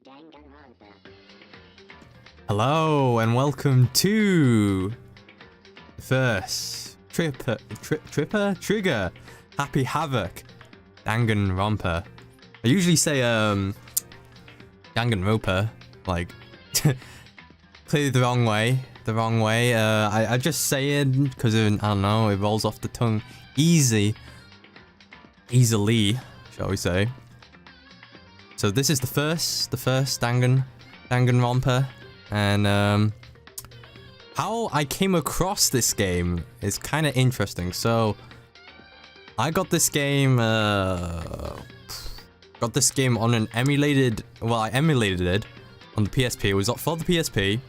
Danganronpa. Hello and welcome to the first trigger Happy Havoc Danganronpa. I usually say Danganronpa, like clearly the wrong way. I just say it because I don't know, it rolls off the tongue easily, shall we say. So this is the first Danganronpa, and how I came across this game is kind of interesting. So I got this game on an emulated, well, I emulated it on the PSP. It was for the PSP.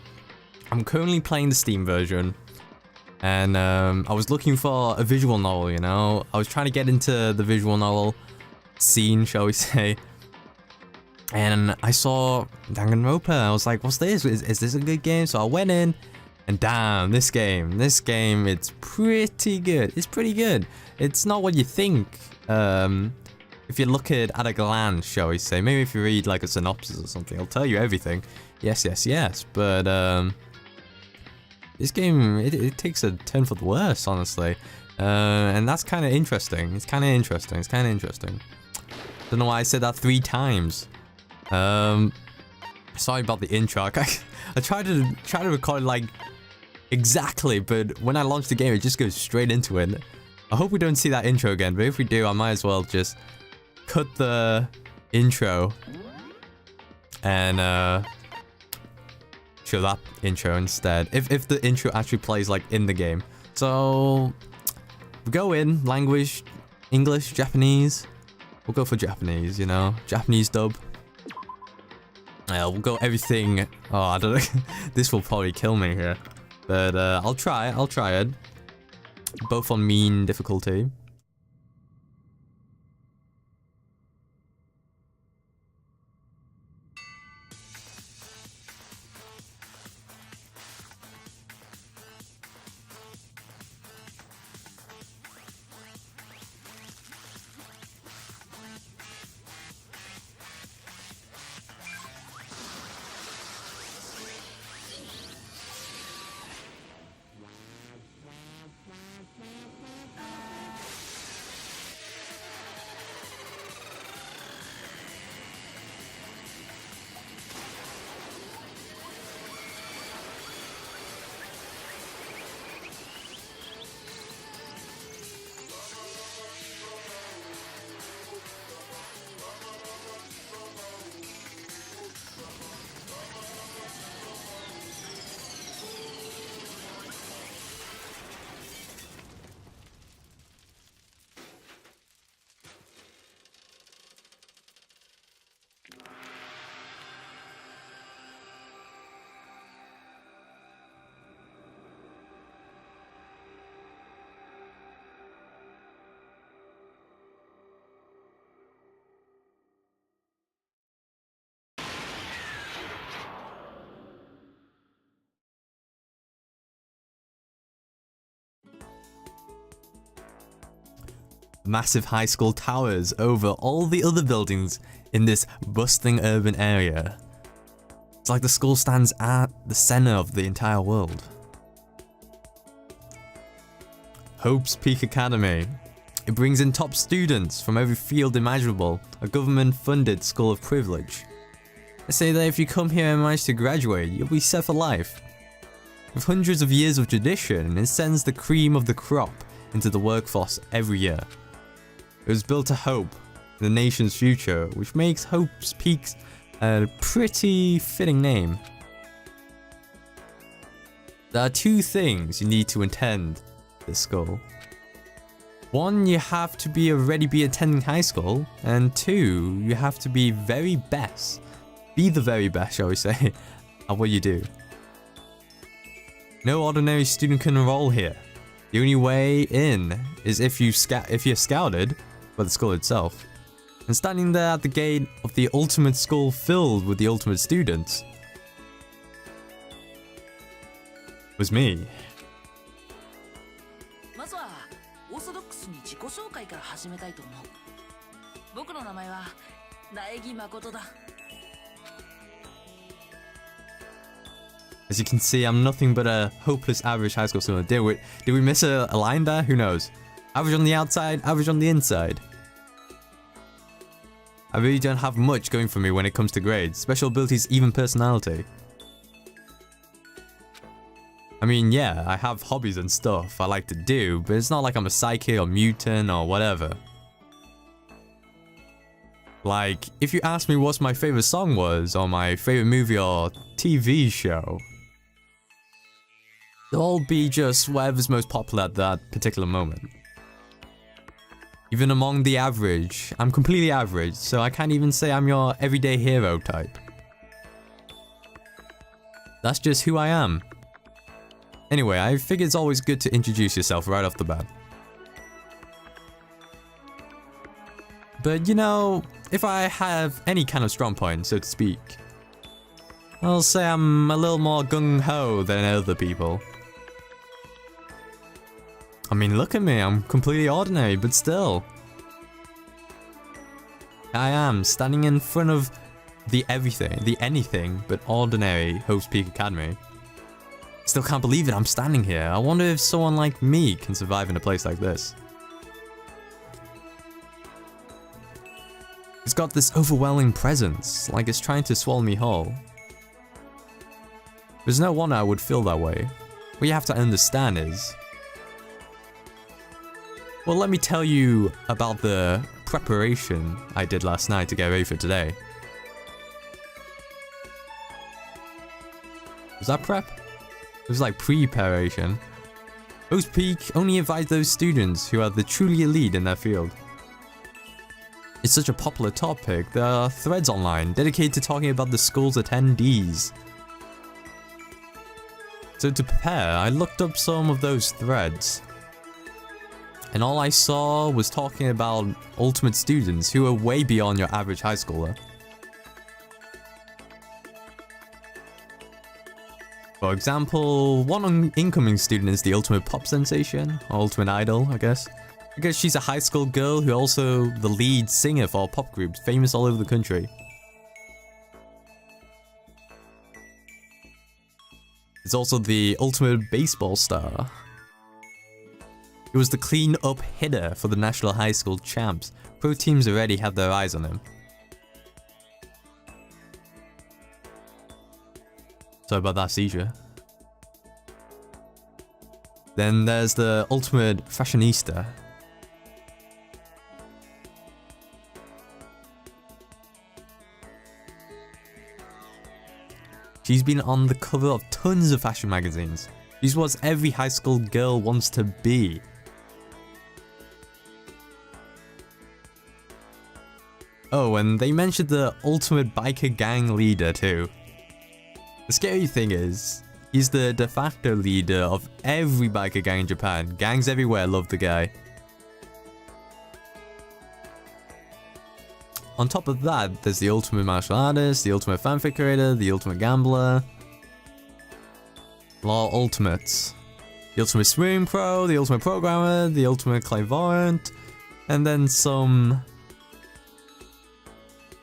I'm currently playing the Steam version, and I was looking for a visual novel, you know? I was trying to get into the visual novel scene, shall we say. And I saw Danganronpa. I was like, what's this? Is this a good game? So I went in, and damn, this game, it's pretty good. It's pretty good. It's not what you think. If you look at a glance, shall we say. Maybe if you read like a synopsis or something, it'll tell you everything. Yes. But this game, it takes a turn for the worse, honestly. And that's kind of interesting. It's kind of interesting. Don't know why I said that 3 times. Sorry about the intro. I tried to record like exactly, but when I launch the game, it just goes straight into it. I hope we don't see that intro again, but if we do, I might as well just cut the intro and show that intro instead. If the intro actually plays like in the game. So we go in language, English, Japanese. We'll go for Japanese, you know, Japanese dub. We'll go everything. Oh, I don't know. This will probably kill me here, but I'll try it. Both on mean difficulty. Massive high school towers over all the other buildings in this bustling urban area. It's like the school stands at the center of the entire world. Hope's Peak Academy. It brings in top students from every field imaginable, a government-funded school of privilege. They say that if you come here and manage to graduate, you'll be set for life. With hundreds of years of tradition, it sends the cream of the crop into the workforce every year. It was built to hope in the nation's future, which makes Hope's Peak a pretty fitting name. There are 2 things you need to attend this school. 1, you have to already be attending high school, and 2, you have to be very best. Be the very best, shall we say, at what you do. No ordinary student can enroll here. The only way in is if you're scouted by the school itself. And standing there at the gate of the ultimate school filled with the ultimate students was me. まずはオーソドックスに自己紹介から始めたいと思う。僕の名前は苗木誠だ。As you can see, I'm nothing but a hopeless average high school student. Did we miss a line there? Who knows? Average on the outside, average on the inside. I really don't have much going for me when it comes to grades, special abilities, even personality. I mean, yeah, I have hobbies and stuff I like to do, but it's not like I'm a psychic or mutant or whatever. Like, if you ask me what my favorite song was, or my favorite movie or TV show, they'll all be just whatever's most popular at that particular moment. Even among the average, I'm completely average, so I can't even say I'm your everyday hero type. That's just who I am. Anyway, I figure it's always good to introduce yourself right off the bat. But you know, if I have any kind of strong point, so to speak, I'll say I'm a little more gung-ho than other people. I mean, look at me, I'm completely ordinary, but still. I am standing in front of the everything, the anything but ordinary Hope's Peak Academy. Still can't believe it, I'm standing here. I wonder if someone like me can survive in a place like this. It's got this overwhelming presence, like it's trying to swallow me whole. There's no wonder I would feel that way. What you have to understand is... Well, let me tell you about the preparation I did last night to get ready for today. Was that prep? It was like preparation. Hope's Peak only invites those students who are the truly elite in their field. It's such a popular topic, there are threads online dedicated to talking about the school's attendees. So to prepare, I looked up some of those threads. And all I saw was talking about ultimate students who are way beyond your average high schooler. For example, one incoming student is the ultimate pop sensation, or ultimate idol, I guess. Because she's a high school girl who also the lead singer for pop groups famous all over the country. It's also the ultimate baseball star. He was the clean-up hitter for the National High School Champs. Pro teams already have their eyes on him. Sorry about that seizure. Then there's the ultimate fashionista. She's been on the cover of tons of fashion magazines. She's what every high school girl wants to be. Oh, and they mentioned the ultimate biker gang leader too. The scary thing is, he's the de facto leader of every biker gang in Japan. Gangs everywhere love the guy. On top of that, there's the ultimate martial artist, the ultimate fanfic creator, the ultimate gambler. Law ultimates. The ultimate swimming pro, the ultimate programmer, the ultimate clairvoyant, and then some...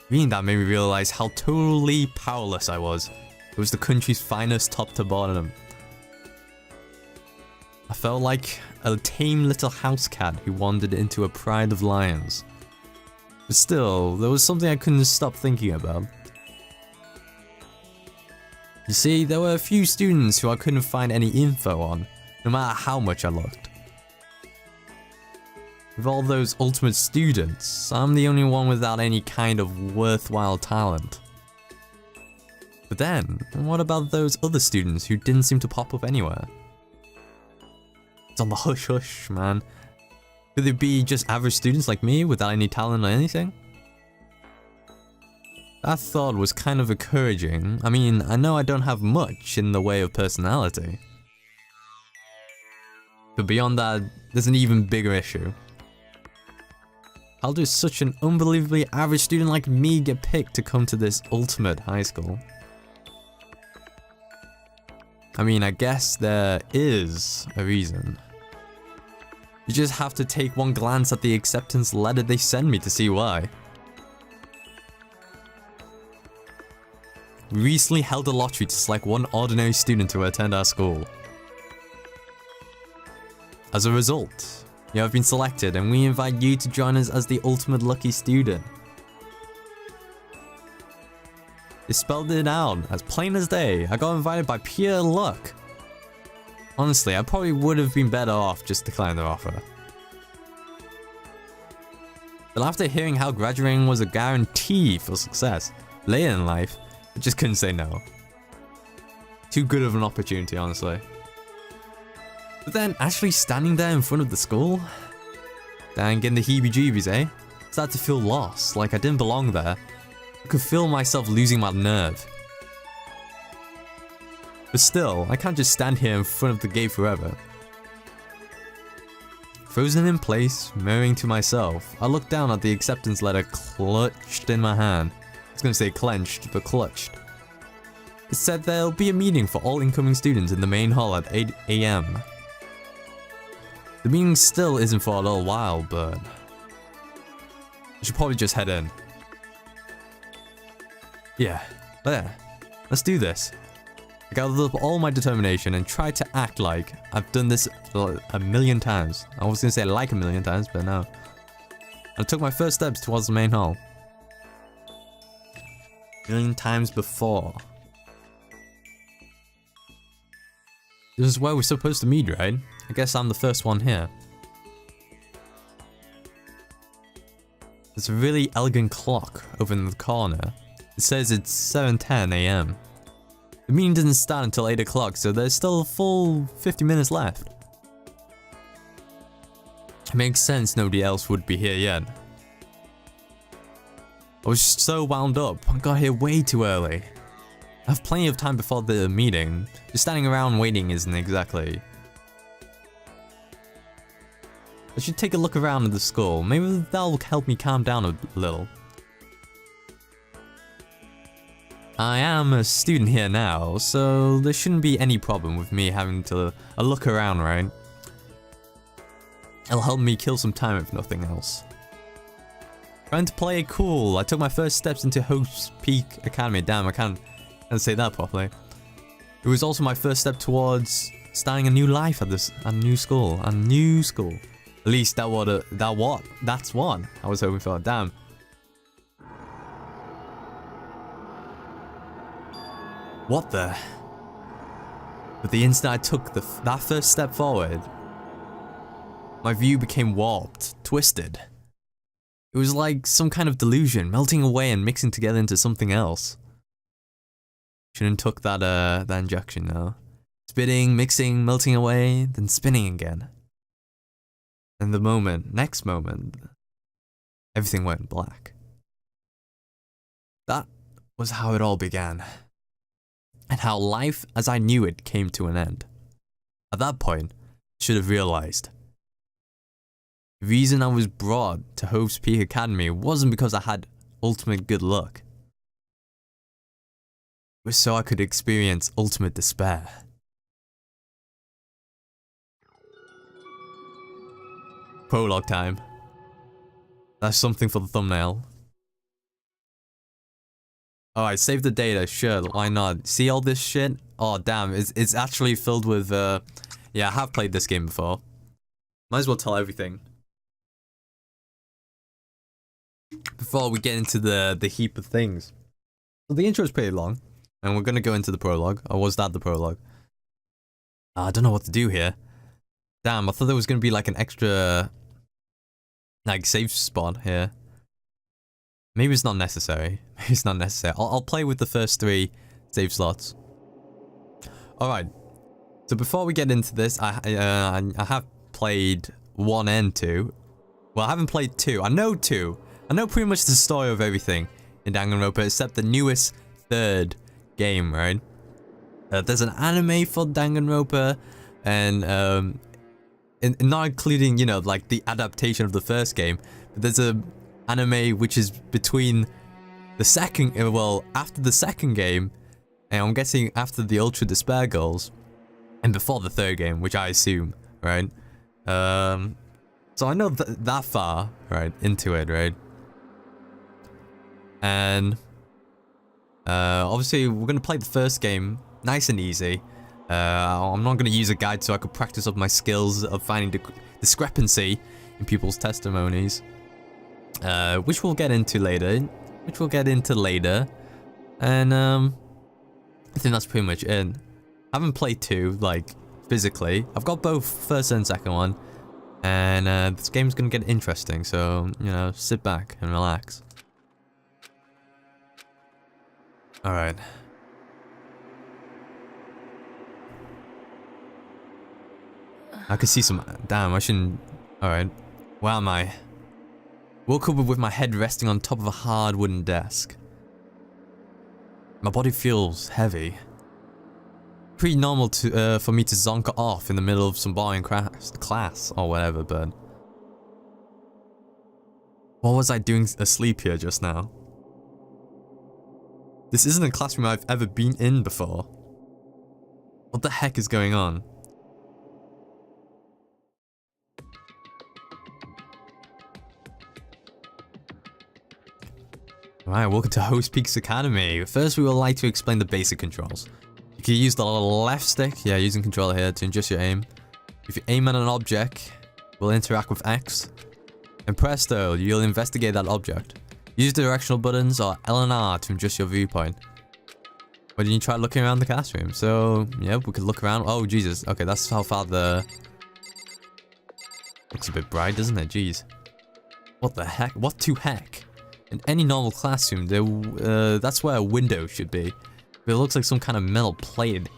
Reading that made me realize how totally powerless I was. It was the country's finest top to bottom. I felt like a tame little house cat who wandered into a pride of lions. But still, there was something I couldn't stop thinking about. You see, there were a few students who I couldn't find any info on, no matter how much I looked. With all those ultimate students, I'm the only one without any kind of worthwhile talent. But then, what about those other students who didn't seem to pop up anywhere? It's on the hush hush, man. Could they be just average students like me without any talent or anything? That thought was kind of encouraging. I mean, I know I don't have much in the way of personality. But beyond that, there's an even bigger issue. How does such an unbelievably average student like me get picked to come to this ultimate high school? I mean, I guess there is a reason. You just have to take one glance at the acceptance letter they send me to see why. We recently held a lottery to select one ordinary student to attend our school. As a result, you have been selected and we invite you to join us as the ultimate lucky student. They spelled it out as plain as day. I got invited by pure luck. Honestly, I probably would have been better off just declining their offer. But after hearing how graduating was a guarantee for success later in life, I just couldn't say no. Too good of an opportunity, honestly. But then, actually standing there in front of the school? Dang, getting the heebie-jeebies, eh? Started to feel lost, like I didn't belong there. I could feel myself losing my nerve. But still, I can't just stand here in front of the gate forever. Frozen in place, murmuring to myself, I looked down at the acceptance letter clutched in my hand. I was gonna say clenched, but clutched. It said there'll be a meeting for all incoming students in the main hall at 8 AM. The meeting still isn't for a little while, but I should probably just head in. Yeah, there. Let's do this. I gathered up all my determination and tried to act like I've done this a million times. I was gonna say like a million times, but no. I took my first steps towards the main hall. A million times before. This is where we're supposed to meet, right? I guess I'm the first one here. There's a really elegant clock over in the corner. It says it's 7:10 AM. The meeting doesn't start until 8 o'clock, so there's still a full 50 minutes left. It makes sense nobody else would be here yet. I was so wound up, I got here way too early. I have plenty of time before the meeting. Just standing around waiting isn't exactly... I should take a look around at the school. Maybe that'll help me calm down a little. I am a student here now, so there shouldn't be any problem with me having to look around, right? It'll help me kill some time if nothing else. Trying to play it cool, I took my first steps into Hope's Peak Academy. Damn, I can't say that properly. It was also my first step towards starting a new life at a new school. At least that's what I was hoping for. Damn. What the? But the instant I took that first step forward, my view became warped, twisted. It was like some kind of delusion, melting away and mixing together into something else. Shouldn't took that injection now. Spitting, mixing, melting away, then spinning again. And next moment, everything went black. That was how it all began. And how life as I knew it came to an end. At that point, I should have realized. The reason I was brought to Hope's Peak Academy wasn't because I had ultimate good luck. It was so I could experience ultimate despair. Prologue time. That's something for the thumbnail. Alright, save the data, sure, why not? See all this shit? Oh damn, it's actually filled with, yeah, I have played this game before. Might as well tell everything. Before we get into the heap of things. So the intro is pretty long, and we're gonna go into the prologue. Or was that the prologue? I don't know what to do here. Damn, I thought there was gonna be like an extra, like, save spot here. Maybe it's not necessary. Maybe it's not necessary. I'll play with the first 3 save slots. Alright. So before we get into this, I have played 1 and 2. Well, I haven't played 2. I know 2. I know pretty much the story of everything in Danganronpa except the newest 3rd game, right? There's an anime for Danganronpa, and not including, you know, like the adaptation of the first game, but there's a anime which is between the second, well, after the second game, and I'm guessing after the Ultra Despair goals, and before the 3rd game, which I assume, right? So I know that far, right, into it, right? And Obviously, we're going to play the first game nice and easy. I'm not going to use a guide so I could practice up my skills of finding discrepancy in people's testimonies. Which we'll get into later. And, I think that's pretty much it. I haven't played 2, like, physically. I've got both first and second one. And, this game's gonna get interesting, so, you know, sit back and relax. Alright. I can see some... Damn, I shouldn't... Alright. Where am I? Woke up with my head resting on top of a hard wooden desk. My body feels heavy. Pretty normal to for me to zonk off in the middle of some boring class or whatever, but... What was I doing asleep here just now? This isn't a classroom I've ever been in before. What the heck is going on? Alright, welcome to Host Peaks Academy. First, we would like to explain the basic controls. You can use the left stick, yeah, using controller here to adjust your aim. If you aim at an object, it will interact with X. And presto, you'll investigate that object. Use the directional buttons or L and R to adjust your viewpoint. Why didn't you try looking around the classroom? So, yeah, we could look around. Oh, Jesus. Okay, that's how far the... Looks a bit bright, doesn't it? Jeez. What the heck? What to heck? In any normal classroom, that's where a window should be. But it looks like some kind of metal plate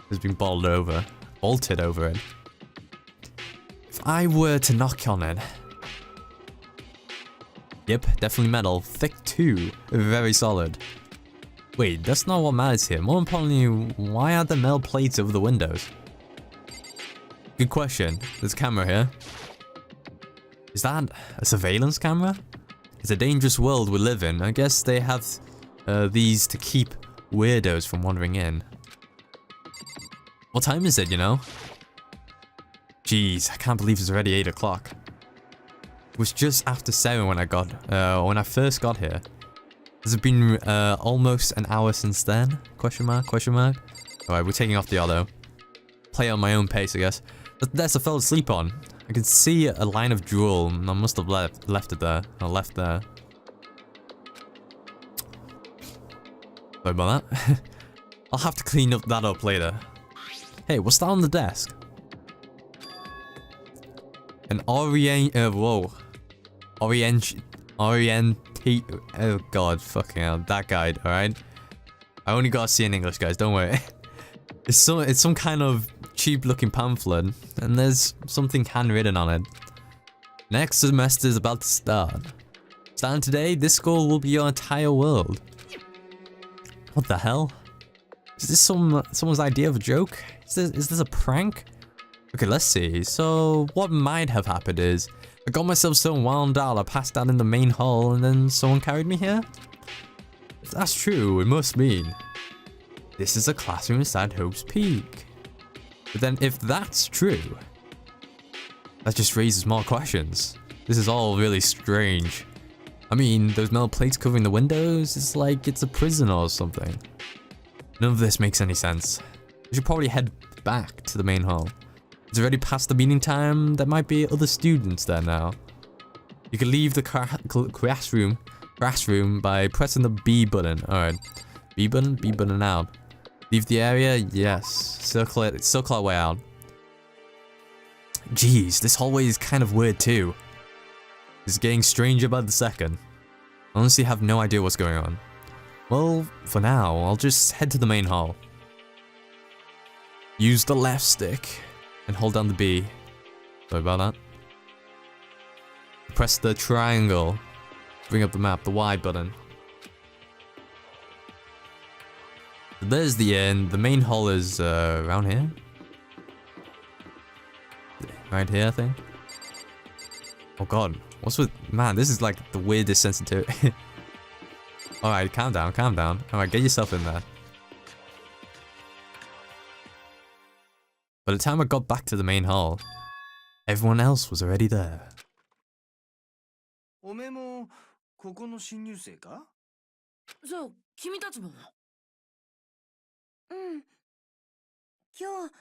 has been bolted over it. If I were to knock on it... Yep, definitely metal. Thick too. Very solid. Wait, that's not what matters here. More importantly, why are there metal plates over the windows? Good question. There's a camera here. Is that a surveillance camera? It's a dangerous world we live in. I guess they have these to keep weirdos from wandering in. What time is it, you know? Jeez, I can't believe it's already 8 o'clock. It was just after 7 when I first got here. Has it been almost an hour since then? Question mark, question mark. Alright, we're taking off the auto. Play on my own pace, I guess. But there's I fell asleep on. I can see a line of drool. I must have left it there. I left there. Sorry about that. I'll have to clean that up later. Hey, what's that on the desk? An oh god, fucking hell, that guide, alright? I only gotta see in English, guys, don't worry. It's some kind of cheap looking pamphlet, and there's something handwritten on it. Next semester is about to start. Starting today, this school will be your entire world. What the hell? Is this someone's idea of a joke? Is this a prank? Okay, let's see. So, what might have happened is, I got myself so wound out I passed out in the main hall and then someone carried me here? If that's true, it must mean this is a classroom inside Hope's Peak. But then if that's true, that just raises more questions. This is all really strange. I mean, those metal plates covering the windows, it's like it's a prison or something. None of this makes any sense. We should probably head back to the main hall. It's already past the meeting time. There might be other students there now. You can leave the classroom by pressing the B button. Alright. B button out. Leave the area, yes. Circle our way out. Jeez, this hallway is kind of weird too. It's getting stranger by the second. I honestly have no idea what's going on. Well, for now, I'll just head to the main hall. Use the left stick and hold down the B. Sorry about that. Press the triangle. Bring up the map, the Y button. There's the end. The main hall is around here. Right here, I think. Oh god. What's with... Man, this is like the weirdest sensitivity. Alright, calm down, calm down. Alright, get yourself in there. By the time I got back to the main hall, everyone else was already there. おめえもここの新入生か？じゃあ君たちも。うん。今日、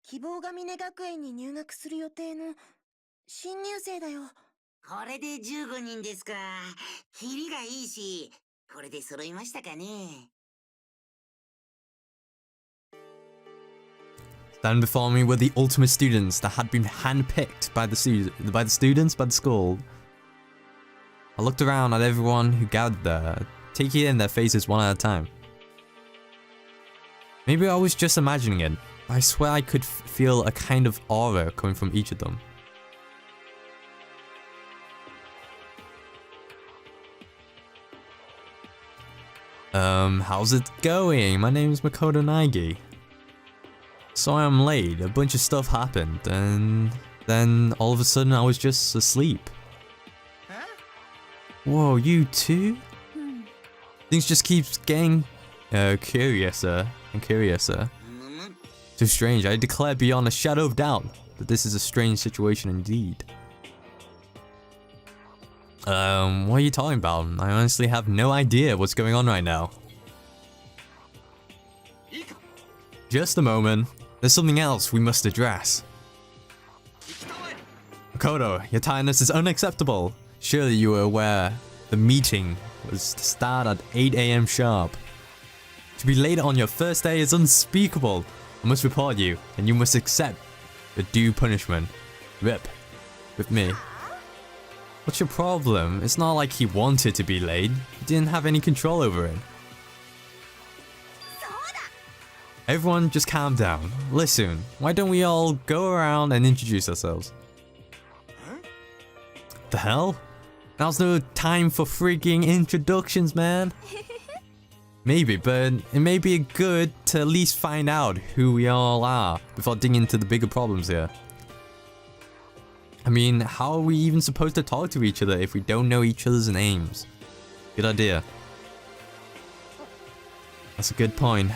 希望が峰学園に入学する予定の新入生だよ。これで15人ですか。キリがいいし、これで揃いましたかね。Stand before me were the ultimate students that had been handpicked by the school. I looked around at everyone who gathered there, taking in their faces one at a time. Maybe I was just imagining it, but I swear I could feel a kind of aura coming from each of them. How's it going? My name's Makoto Naegi. Sorry I'm late, a bunch of stuff happened, and then all of a sudden I was just asleep. Huh? Whoa, you too? Things just keeps getting curiouser and curiouser. Too strange, I declare beyond a shadow of doubt that this is a strange situation indeed. What are you talking about? I honestly have no idea what's going on right now. Just a moment. There's something else we must address. Makoto, your tiredness is unacceptable. Surely you were aware the meeting was to start at 8 AM sharp. To be late on your first day is unspeakable. I must report you, and you must accept the due punishment. Rip. With me. What's your problem? It's not like he wanted to be late. He didn't have any control over it. Everyone just calm down. Listen, why don't we all go around and introduce ourselves? Huh? The hell? Now's no time for freaking introductions, man. Maybe, but it may be good to at least find out who we all are before digging into the bigger problems here. I mean, how are we even supposed to talk to each other if we don't know each other's names? Good idea. That's a good point.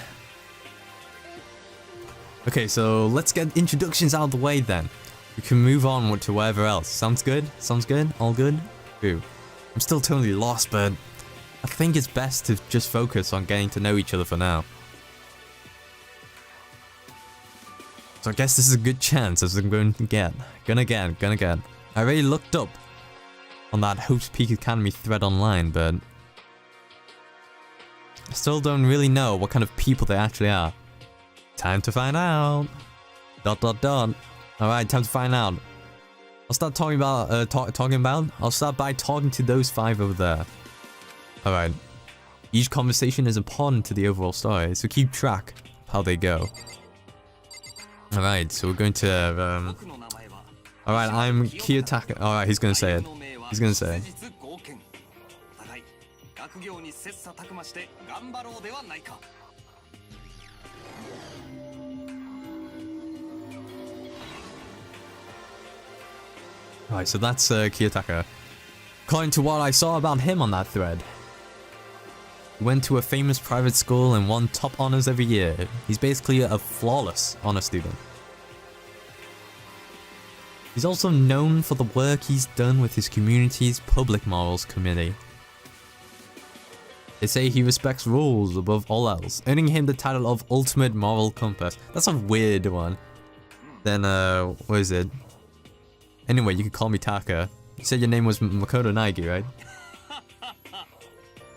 Okay, so let's get introductions out of the way then. We can move on to wherever else. Sounds good? Sounds good? All good? Ooh. I'm still totally lost, but I think it's best to just focus on getting to know each other for now. So I guess this is a good chance as I'm going to get. Gonna get. I already looked up on that Hope's Peak Academy thread online, but I still don't really know what kind of people they actually are. Time to find out. ... Alright, time to find out. I'll start talking about, I'll start by talking to those 5 over there. Alright. Each conversation is important to the overall story, so keep track of how they go. Alright, so we're going to, Alright, I'm Kiyotaka. Alright, he's gonna say it. He's gonna say it. Alright, so that's Kiyotaka. According to what I saw about him on that thread, he went to a famous private school and won top honors every year. He's basically a flawless honor student. He's also known for the work he's done with his community's public morals committee. They say he respects rules above all else, earning him the title of Ultimate Moral Compass. That's a weird one. Then, what is it? Anyway, you can call me Taka. You said your name was Makoto Naegi, right?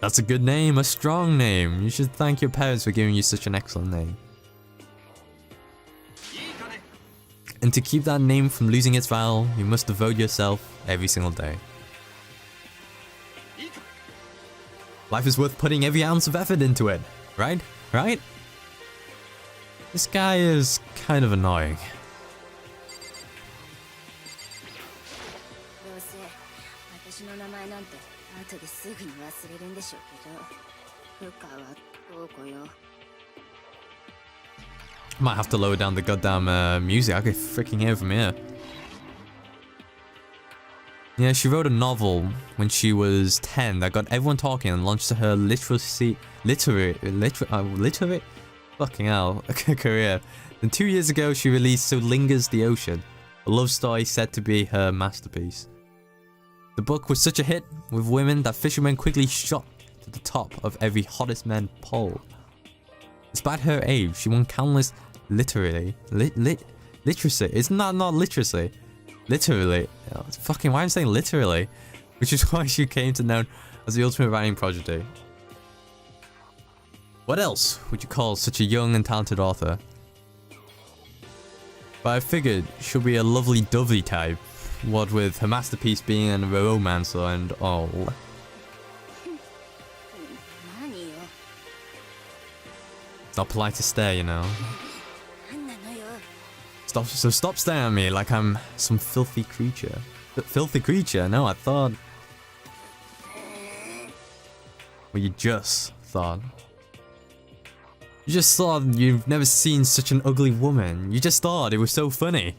That's a good name, a strong name. You should thank your parents for giving you such an excellent name. And to keep that name from losing its value, you must devote yourself every single day. Life is worth putting every ounce of effort into it, right? Right? This guy is kind of annoying. Might have to lower down the goddamn music. I can freaking hear it from here. Yeah, she wrote a novel when she was 10 that got everyone talking and launched her literate fucking hell career. Then 2 years ago, she released So Lingers the Ocean, a love story said to be her masterpiece. The book was such a hit with women that fishermen quickly shot to the top of every hottest men poll. Despite her age, she won countless literacy. Isn't that not literacy? Literally. Oh, fucking, why am I saying literally? Which is why she came to known as the ultimate writing prodigy. What else would you call such a young and talented author? But I figured she'll be a lovely dovey type. What with her masterpiece being a romancer and all. It's not polite to stare, you know. Stop staring at me like I'm some filthy creature. Filthy creature? No, I thought... Well, you just thought. You just thought you've never seen such an ugly woman. You just thought it was so funny.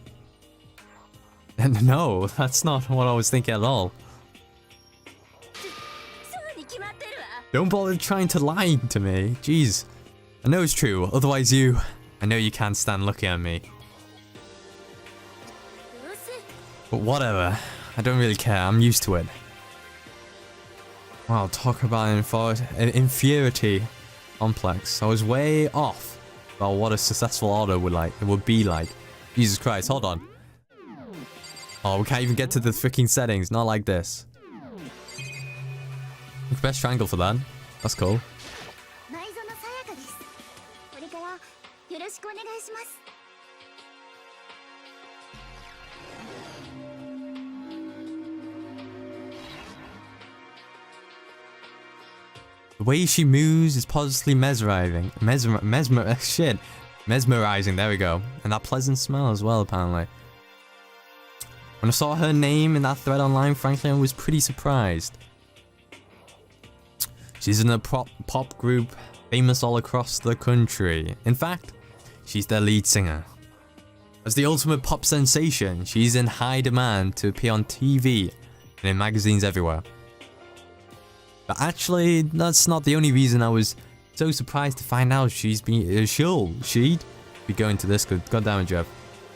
And no, that's not what I was thinking at all. Don't bother trying to lie to me. Jeez. I know it's true, otherwise I know you can't stand looking at me. But whatever. I don't really care, I'm used to it. Wow, talk about an inferiority complex. I was way off about what a successful order would be like. Jesus Christ, hold on. Oh, we can't even get to the freaking settings, not like this. Best triangle for that. That's cool. The way she moves is positively mesmerizing. Mesmerizing, there we go. And that pleasant smell as well, apparently. When I saw her name in that thread online, frankly, I was pretty surprised. She's in a pop group famous all across the country. In fact, she's their lead singer. As the ultimate pop sensation, she's in high demand to appear on TV and in magazines everywhere. But actually, that's not the only reason I was so surprised to find out she'd be going to this. God damn it, Jeff.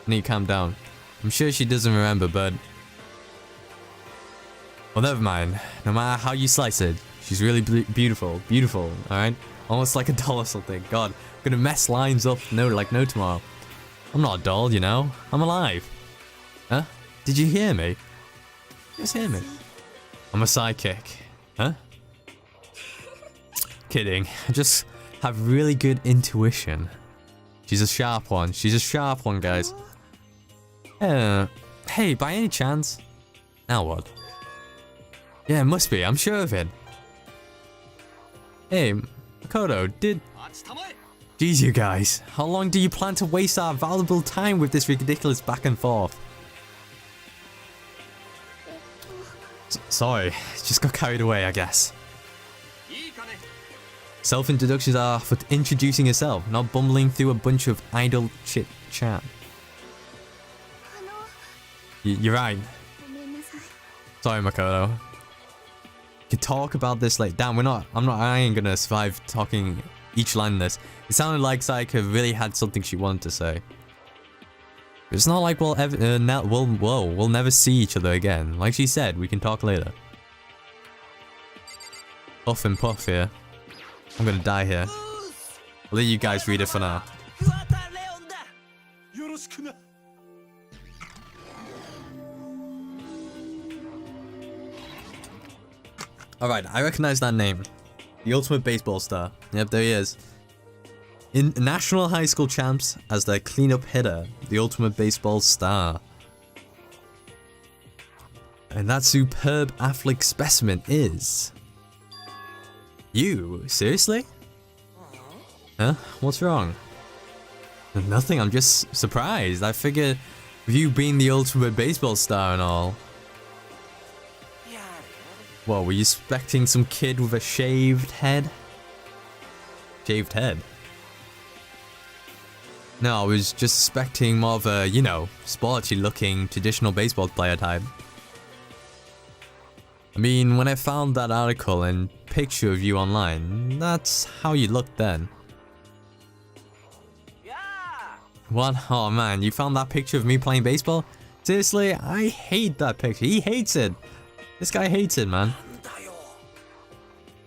I need to calm down. I'm sure she doesn't remember, but... Well, never mind. No matter how you slice it, she's really beautiful. Beautiful, alright? Almost like a doll or something. God, I'm gonna mess lines up like no tomorrow. I'm not a doll, you know? I'm alive. Huh? Did you hear me? Just hear me. I'm a sidekick. Huh? Kidding. I just have really good intuition. She's a sharp one. She's a sharp one, guys. Hey, by any chance? Now what? Yeah, it must be. I'm sure of it. Hey, Makoto, Jeez, you guys. How long do you plan to waste our valuable time with this ridiculous back and forth? Sorry, just got carried away, I guess. Self-introductions are for introducing yourself, not bumbling through a bunch of idle chit-chat. You're right. Sorry, Makoto. You can talk about this later. Damn, I ain't gonna survive talking each line in this. It sounded like Sayaka really had something she wanted to say. But it's not like we'll never see each other again. Like she said, we can talk later. Puff and puff here. I'm gonna die here. I'll let you guys read it for now. Alright, I recognize that name. The ultimate baseball star. Yep, there he is. In National High School Champs as their cleanup hitter, the ultimate baseball star. And that superb athletic specimen is... You? Seriously? Huh? What's wrong? Nothing, I'm just surprised. I figured with you being the ultimate baseball star and all. What, were you expecting some kid with a shaved head? Shaved head? No, I was just expecting more of a, you know, sporty looking traditional baseball player type. I mean, when I found that article and picture of you online, that's how you looked then. What? Oh man, you found that picture of me playing baseball? Seriously, I hate that picture. He hates it. This guy hates it, man.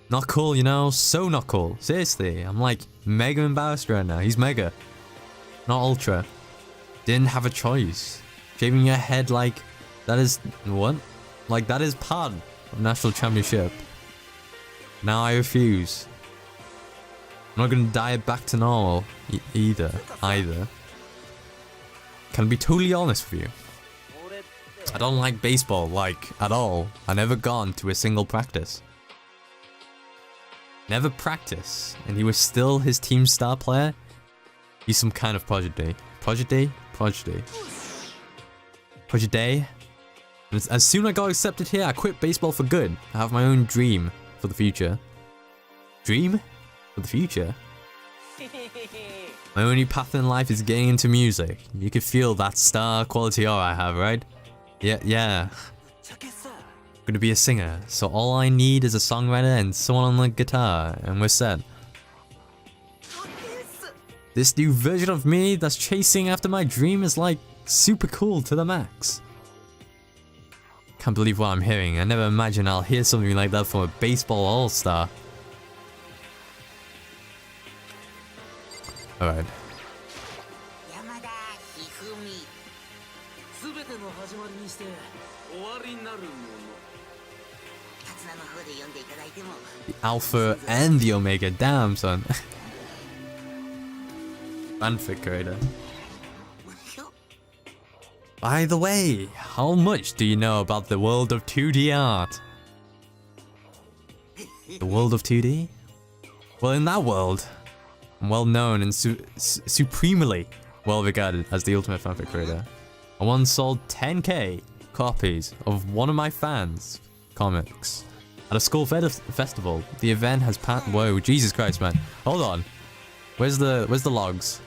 Not cool, you know? So not cool. Seriously, I'm like mega embarrassed right now. He's mega. Not ultra. Didn't have a choice. Shaving your head like that is what? Like that is part of national championship. Now I refuse. I'm not gonna dye it back to normal either. Can I be totally honest with you? I don't like baseball, like, at all. I never gone to a single practice. Never practice, and he was still his team star player? He's some kind of prodigy. Prodigy? As soon as I got accepted here, I quit baseball for good. I have my own dream for the future. Dream? For the future? My only path in life is getting into music. You can feel that star quality aura I have, right? Yeah. I'm gonna be a singer, so all I need is a songwriter and someone on the guitar, and we're set. This new version of me that's chasing after my dream is like super cool to the max. Can't believe what I'm hearing. I never imagined I'll hear something like that from a baseball all-star. Alright. The Alpha and the Omega, damn son. Fanfic creator. By the way, how much do you know about the world of 2D art? The world of 2D? Well, in that world, I'm well known and supremely well regarded as the ultimate fanfic creator. I once sold 10k copies of one of my fans' comics at a school festival. The event has passed. Whoa, Jesus Christ, man! Hold on. Where's the logs?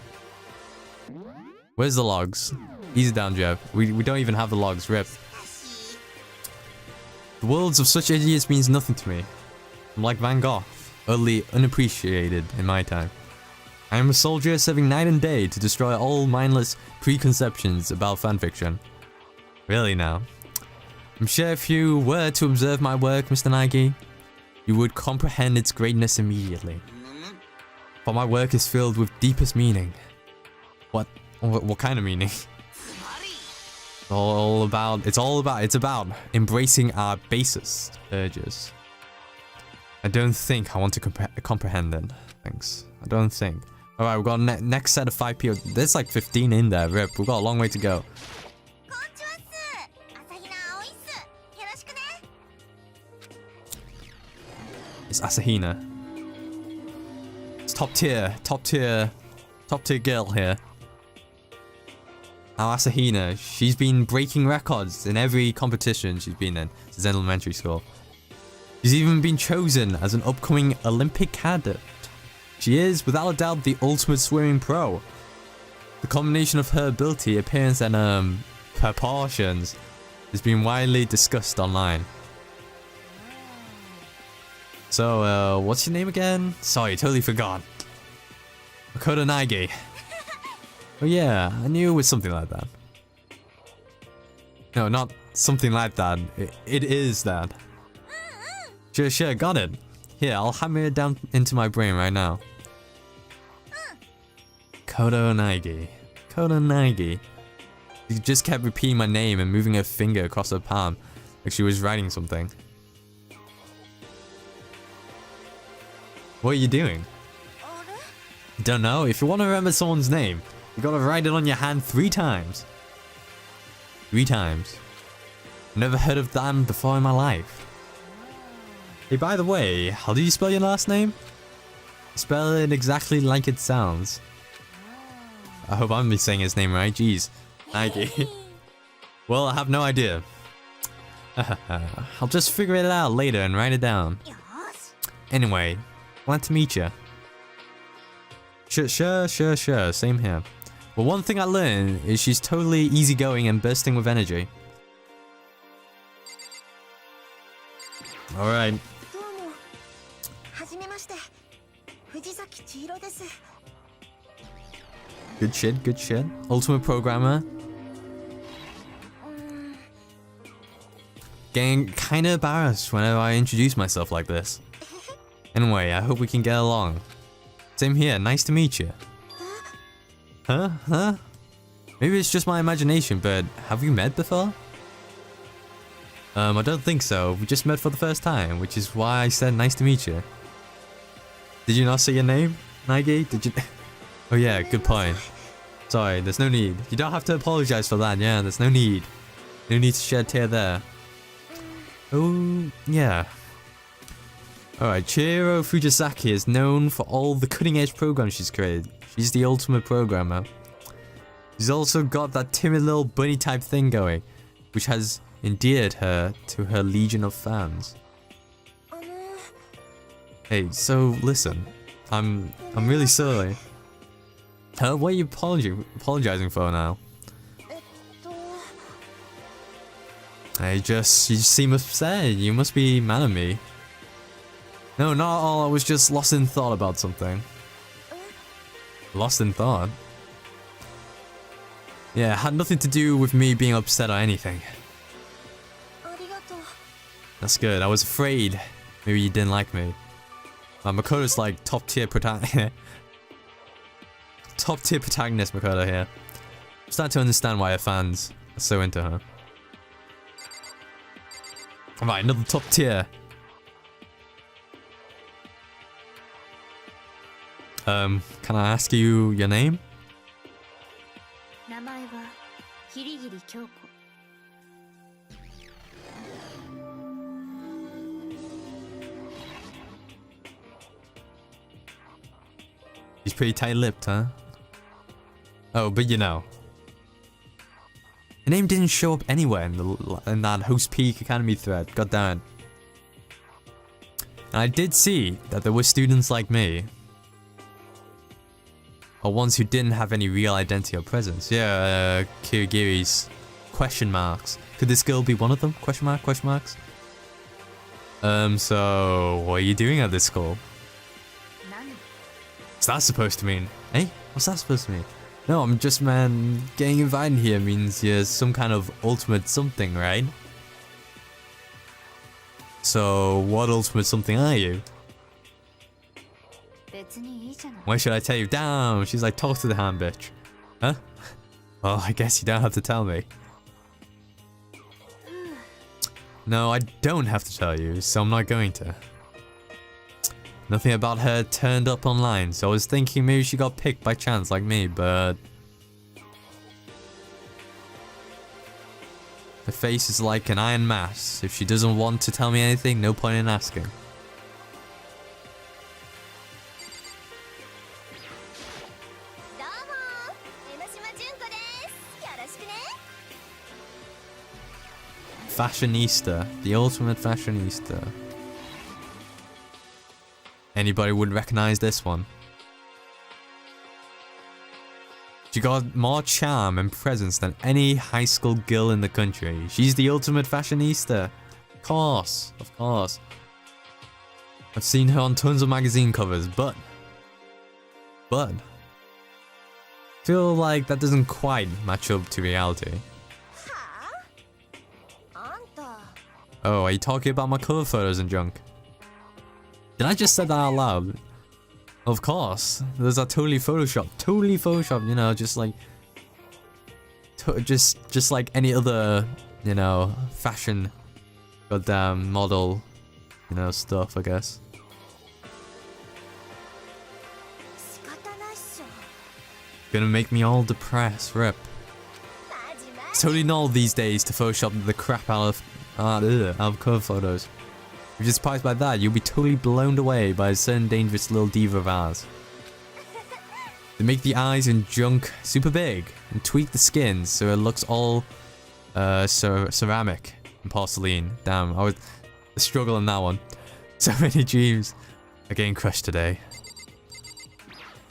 Where's the logs? Easy down, Jeff. We don't even have the logs. Rip. The worlds of such idiots means nothing to me. I'm like Van Gogh, utterly unappreciated in my time. I am a soldier serving night and day to destroy all mindless preconceptions about fanfiction. Really now? I'm sure if you were to observe my work, Mr. Nike, you would comprehend its greatness immediately. For my work is filled with deepest meaning. What kind of meaning? It's about embracing our basest urges. I don't think I want to comprehend it. Thanks. I don't think. Alright, we've got next set of 5 people. There's like 15 in there, Rip. We've got a long way to go. It's Asahina. It's top tier girl here. Now Asahina, she's been breaking records in every competition she's been in since elementary school. She's even been chosen as an upcoming Olympic cadet. She is, without a doubt, the ultimate swimming pro. The combination of her ability, appearance, and proportions has been widely discussed online. So, what's your name again? Sorry, totally forgot. Makoto Naige. Oh yeah, I knew it was something like that. No, not something like that. It is that. Sure, got it. Here, I'll hammer it down into my brain right now. Kodo Naige. She just kept repeating my name and moving her finger across her palm like she was writing something. What are you doing? Don't know. If you want to remember someone's name, you gotta write it on your hand 3 times. 3 times. Never heard of that before in my life. Hey, by the way, how do you spell your last name? Spell it exactly like it sounds. I hope I'm saying his name right. Jeez. Nike. Well, I have no idea. I'll just figure it out later and write it down. Anyway, glad to meet you. Sure. Same here. But one thing I learned is she's totally easygoing and bursting with energy. Alright. Good shit. Ultimate programmer. Getting kinda embarrassed whenever I introduce myself like this. Anyway, I hope we can get along. Same here, nice to meet you. Huh? Huh? Maybe it's just my imagination, but have we met before? I don't think so. We just met for the first time, which is why I said nice to meet you. Did you not say your name, Naigi? Did you? Oh yeah, good point. Sorry, there's no need. You don't have to apologize for that, yeah, there's no need. No need to shed a tear there. Oh, yeah. Alright, Chihiro Fujisaki is known for all the cutting-edge programs she's created. She's the ultimate programmer. She's also got that timid little bunny type thing going, which has endeared her to her legion of fans. Hey, so listen, I'm really sorry. What are you apologizing for now? You just seem upset. You must be mad at me. No, not at all. I was just lost in thought about something. Lost in thought? Yeah, it had nothing to do with me being upset or anything. That's good. I was afraid maybe you didn't like me. Makoto's like top tier protagonist. Top tier protagonist Makoto here. I'm starting to understand why her fans are so into her. Alright, another top tier. Can I ask you your name? He's pretty tight-lipped, huh? Oh, but you know. The name didn't show up anywhere in that Host Peak Academy thread, god damn it. And I did see that there were students like me. Or ones who didn't have any real identity or presence. Yeah, Kirigiri's question marks. Could this girl be one of them? Question mark, question marks? So what are you doing at this school? What's that supposed to mean? Hey, what's that supposed to mean? No, I'm just, man, getting invited here means you're some kind of ultimate something, right? So, what ultimate something are you? Why should I tell you? Damn, she's like, talk to the hand, bitch. Huh? Well, I guess you don't have to tell me. No, I don't have to tell you, so I'm not going to. Nothing about her turned up online, so I was thinking maybe she got picked by chance like me, but... Her face is like an iron mass. If she doesn't want to tell me anything, no point in asking. Fashionista. The ultimate fashionista. Anybody would recognize this one. She got more charm and presence than any high school girl in the country. She's the ultimate fashionista. Of course, of course. I've seen her on tons of magazine covers, but I feel like that doesn't quite match up to reality. Oh, are you talking about my cover photos and junk? Did I just say that out loud? Of course. Those are totally photoshopped. Totally photoshopped, you know, just like... just like any other, you know, fashion goddamn model, you know, stuff, I guess. Gonna make me all depressed, rip. It's totally normal these days to photoshop the crap out of cover photos. If you're surprised by that, you'll be totally blown away by a certain dangerous little diva of ours. They make the eyes and junk super big and tweak the skin so it looks all ceramic and porcelain. Damn, I was struggling that one. So many dreams are getting crushed today.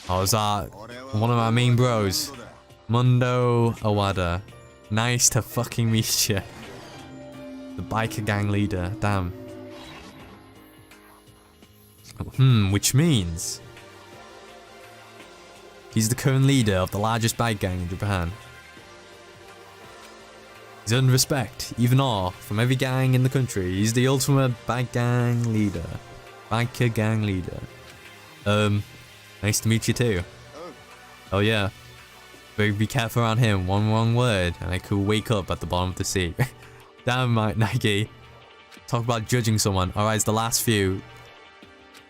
Oh, is that one of my main bros? Mundo Awada. Nice to fucking meet you. The biker gang leader. Damn. Which means he's the current leader of the largest bike gang in Japan. He's earned respect, even awe, from every gang in the country. He's the ultimate bike gang leader. Biker gang leader. Nice to meet you too. Oh yeah. Be careful around him. One wrong word and I could wake up at the bottom of the sea. Damn, Nike. Talk about judging someone. Alright, it's the last few.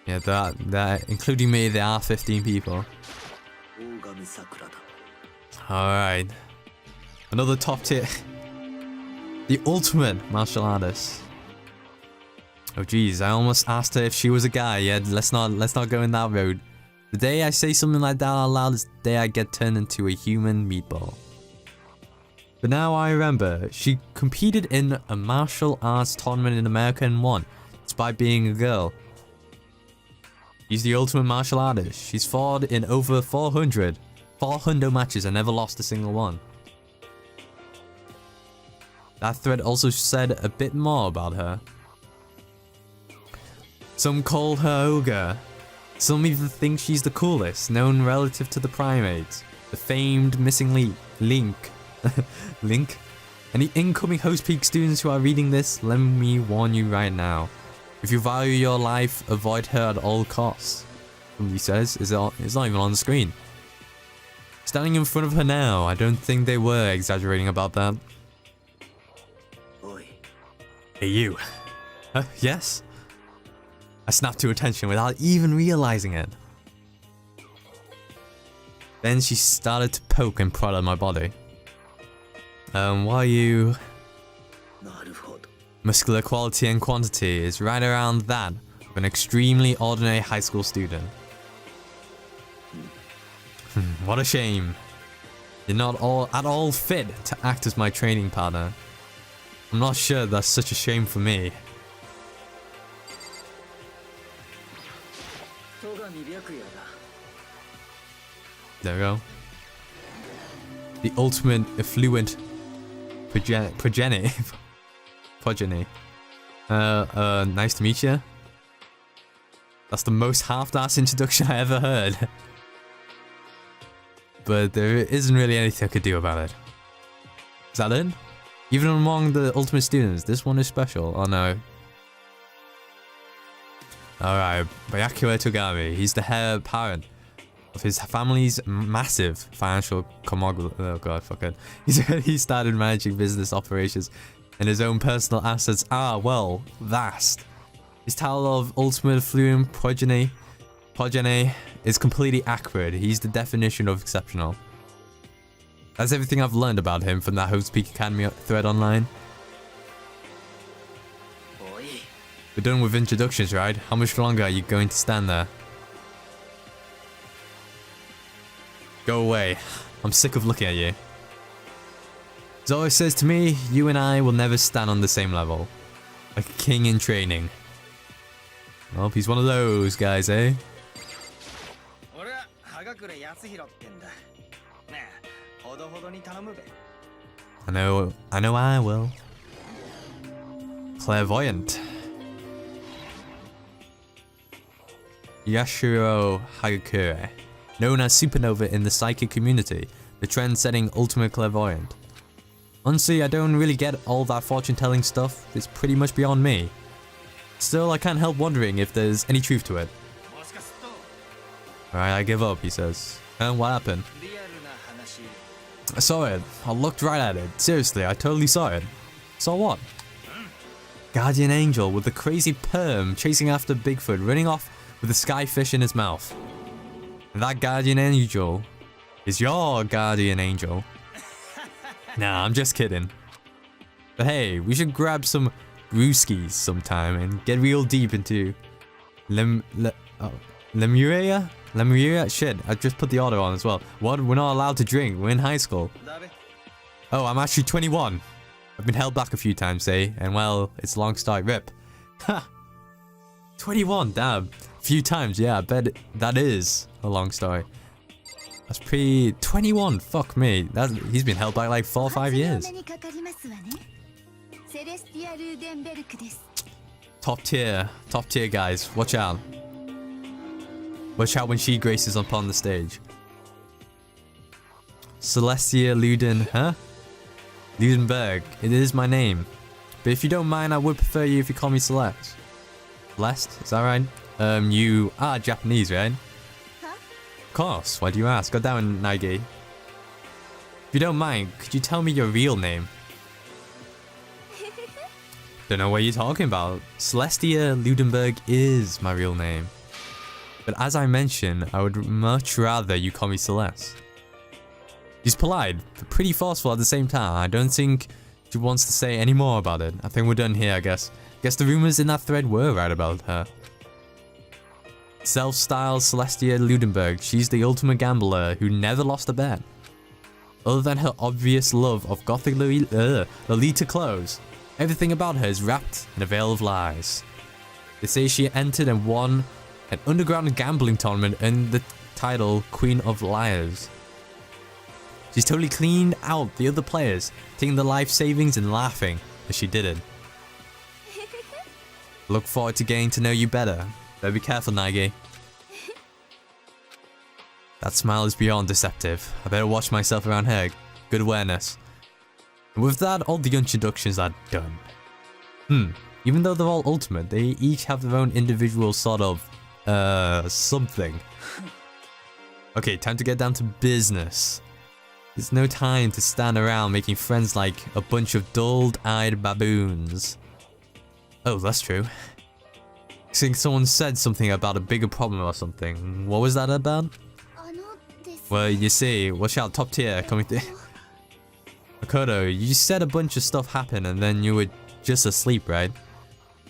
Yeah, that including me, there are 15 people. Alright. Another top tier. The ultimate martial artist. Oh geez, I almost asked her if she was a guy. Yeah, let's not go in that road. The day I say something like that out loud is the day I get turned into a human meatball. But now I remember, she competed in a martial arts tournament in America and won, despite being a girl. She's the ultimate martial artist. She's fought in over 400 matches and never lost a single one. That thread also said a bit more about her. Some call her ogre. Some even think she's the coolest, known relative to the primates. The famed missing Link. Link? Any incoming Host Peak students who are reading this, let me warn you right now. If you value your life, avoid her at all costs. Somebody says, it's not even on the screen. Standing in front of her now, I don't think they were exaggerating about that. Hey you. Yes? I snapped to attention without even realizing it. Then she started to poke and prod at my body. Why are you... Muscular quality and quantity is right around that of an extremely ordinary high school student. What a shame. You're not at all fit to act as my training partner. I'm not sure that's such a shame for me. There we go. The ultimate effluent progeny. Nice to meet you. That's the most half-assed introduction I ever heard. But there isn't really anything I could do about it. Is that it? Even among the ultimate students, this one is special. Oh no. Alright, Byakuya Togami. He's the heir apparent of his family's massive financial conglomerate. Oh god, fuck it. He started managing business operations and his own personal assets are, well, vast. His title of ultimate affluent progeny is completely accurate. He's the definition of exceptional. That's everything I've learned about him from that Host Peak Academy thread online. We're done with introductions, right? How much longer are you going to stand there? Go away. I'm sick of looking at you. Zoro says to me, you and I will never stand on the same level. Like a king in training. Well, he's one of those guys, eh? I know I will. Clairvoyant. Yashiro Hagakure. Known as Supernova in the psychic community, the trend-setting ultimate clairvoyant. Honestly, I don't really get all that fortune-telling stuff. It's pretty much beyond me. Still, I can't help wondering if there's any truth to it. Alright, I give up, he says. And what happened? I saw it. I looked right at it. Seriously, I totally saw it. Saw what? Guardian Angel with the crazy perm chasing after Bigfoot, running off with a skyfish in his mouth. And that Guardian Angel is your Guardian Angel. Nah, I'm just kidding. But hey, we should grab some brewskis sometime and get real deep into Lemuria? Lemuria? Shit, I just put the order on as well. What? We're not allowed to drink. We're in high school. Oh, I'm actually 21. I've been held back a few times, eh? And well, it's a long story. Rip. Ha! 21, damn. A few times, yeah, I bet that is a long story. That's pretty... 21, fuck me. He's been held back like 4 or 5 years. Top tier guys, watch out. Watch out when she graces upon the stage. Celestia Luden, huh? Ludenberg, it is my name. But if you don't mind, I would prefer you if you call me Celeste. Celeste, is that right? You are Japanese, right? Huh? Of course. Why do you ask? Go down, Naigi. If you don't mind, could you tell me your real name? Don't know what you're talking about. Celestia Ludenberg is my real name. But as I mentioned, I would much rather you call me Celeste. She's polite, but pretty forceful at the same time. I don't think she wants to say any more about it. I think we're done here, I guess. Guess the rumors in that thread were right about her. Self-styled Celestia Ludenberg. She's the ultimate gambler who never lost a bet. Other than her obvious love of gothic Lolita clothes, everything about her is wrapped in a veil of lies. They say she entered and won an underground gambling tournament and the title Queen of Liars. She's totally cleaned out the other players, taking the life savings and laughing as she did it. Look forward to getting to know you better. Better be careful, Naigi. That smile is beyond deceptive. I better watch myself around here. Good awareness. And with that, all the introductions are done. Even though they're all ultimate, they each have their own individual sort of, something. Okay, time to get down to business. There's no time to stand around making friends like a bunch of dull-eyed baboons. Oh, that's true. I think someone said something about a bigger problem or something. What was that about? Well, you see, watch out, top tier coming through. Makoto, you said a bunch of stuff happened and then you were just asleep, right?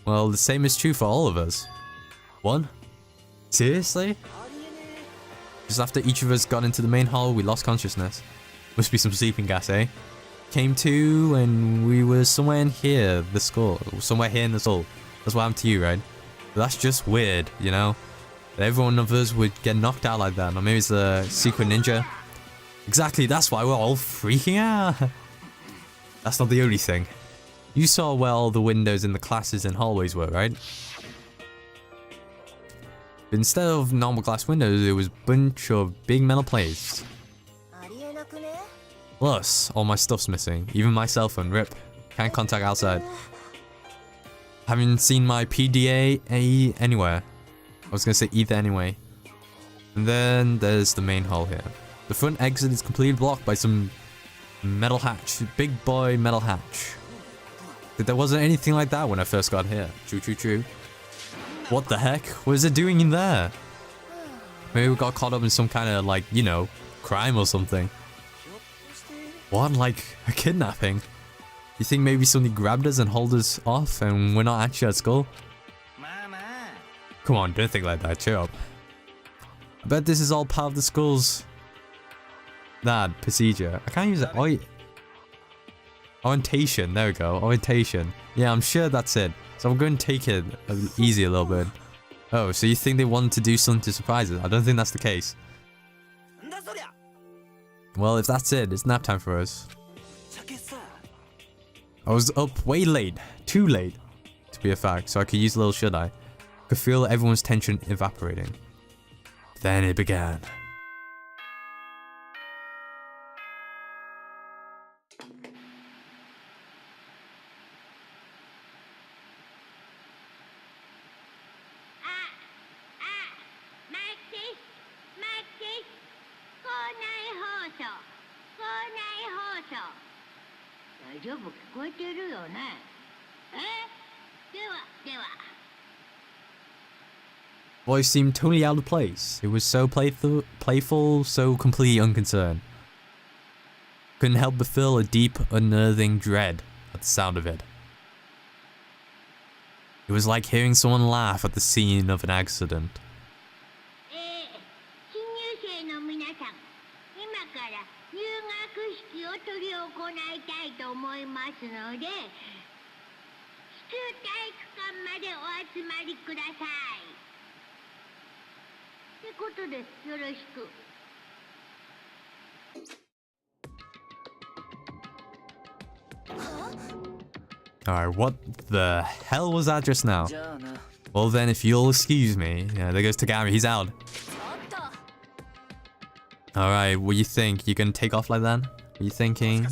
Well, the same is true for all of us. What? Seriously? Just after each of us got into the main hall, we lost consciousness. Must be some sleeping gas, eh? Came to and we were somewhere in here, the skull. Somewhere here in the skull. That's what happened to you, right? But that's just weird, you know? That every one of us would get knocked out like that. Or maybe it's the secret ninja. Exactly, that's why we're all freaking out. That's not the only thing. You saw where all the windows in the classes and hallways were, right? But instead of normal glass windows, it was a bunch of big metal plates. Plus, all my stuff's missing. Even my cell phone, rip. Can't contact outside. Haven't seen my PDA anywhere. I was gonna say either anyway. And then there's the main hall here. The front exit is completely blocked by some metal hatch. Big boy metal hatch. There wasn't anything like that when I first got here. True. What the heck? What is it doing in there? Maybe we got caught up in some kind of, like, you know, crime or something. What? Like a kidnapping? You think maybe somebody grabbed us and hauled us off and we're not actually at school? Come on, don't think like that, cheer up. I bet this is all part of the school's procedure. I can't use it. Orientation, there we go, orientation. Yeah, I'm sure that's it. So I'm going to take it easy a little bit. Oh, so you think they wanted to do something to surprise us? I don't think that's the case. Well, if that's it, it's nap time for us. I was up way late, too late, to be a fact, so I could use a little shut-eye. I could feel everyone's tension evaporating. Then it began. Voice seemed totally out of place. It was so playful, so completely unconcerned. Couldn't help but feel a deep, unnerving dread at the sound of it. It was like hearing someone laugh at the scene of an accident. Alright, what the hell was that just now? Well then, if you'll excuse me. Yeah, there goes Tagami, he's out. Alright, what do you think? You gonna take off like that? What are you thinking?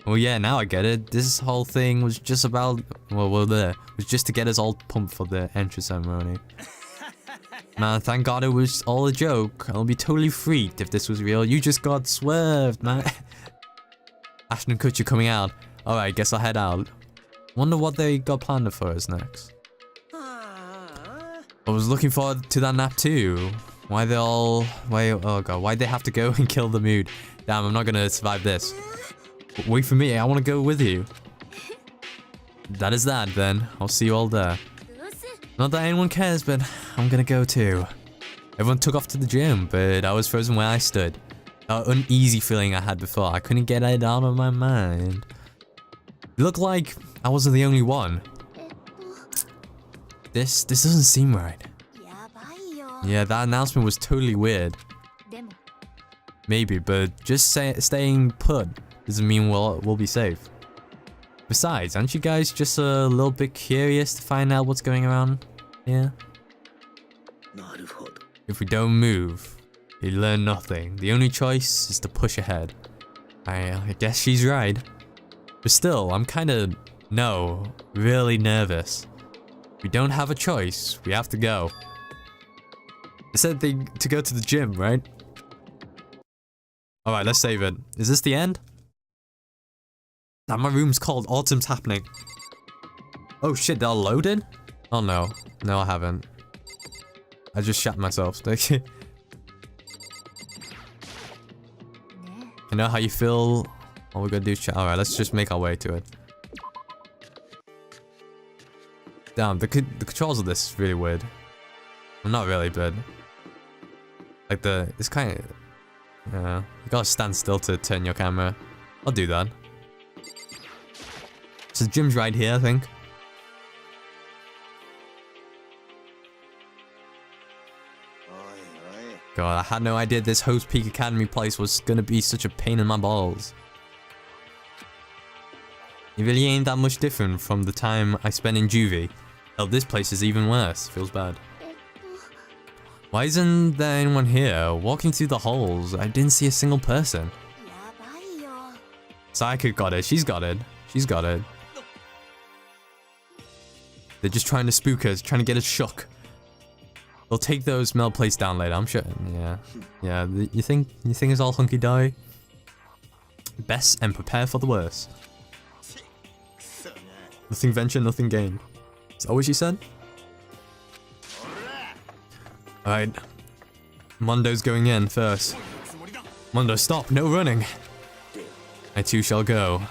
Well yeah, now I get it. This whole thing was just about, was just to get us all pumped for the entrance ceremony. Man, thank God it was all a joke. I'll be totally freaked if this was real. You just got swerved, man. Ashton Kutcher coming out. Alright, guess I'll head out. Wonder what they got planned for us next. I was looking forward to that nap too. Why they all... oh god, why'd they have to go and kill the mood? Damn, I'm not gonna survive this. Wait for me, I wanna go with you. That is that then. I'll see you all there. Not that anyone cares, but I'm gonna go too. Everyone took off to the gym, but I was frozen where I stood. That uneasy feeling I had before, I couldn't get it out of my mind. It looked like I wasn't the only one. This doesn't seem right. Yeah, that announcement was totally weird. Maybe, but just staying put doesn't mean we'll be safe. Besides, aren't you guys just a little bit curious to find out what's going around here? If we don't move, we learn nothing. The only choice is to push ahead. I guess she's right. But still, I'm kinda, really nervous. We don't have a choice. We have to go. It said to go to the gym, right? Alright, let's save it. Is this the end? Damn, my room's cold. Autumn's happening. Oh shit, they're loaded? Oh no. No, I haven't. I just shat myself. I know how you feel. All we gotta do is chat. Alright, let's just make our way to it. Damn, the controls of this is really weird. Well, not really, but... like it's kind of... yeah, you gotta stand still to turn your camera. I'll do that. So the gym's right here, I think. God, I had no idea this Host Peak Academy place was gonna be such a pain in my balls. It really ain't that much different from the time I spent in juvie. Hell, this place is even worse. Feels bad. Why isn't there anyone here? Walking through the halls, I didn't see a single person. Sayaka got it. She's got it. She's got it. They're just trying to spook us, trying to get us shook. They'll take those Mel plates down later, I'm sure. Yeah. You think it's all hunky-dory? Best and prepare for the worst. Nothing venture, nothing gain. Is that what she said? Alright. Mondo's going in first. Mondo, stop! No running! I too shall go.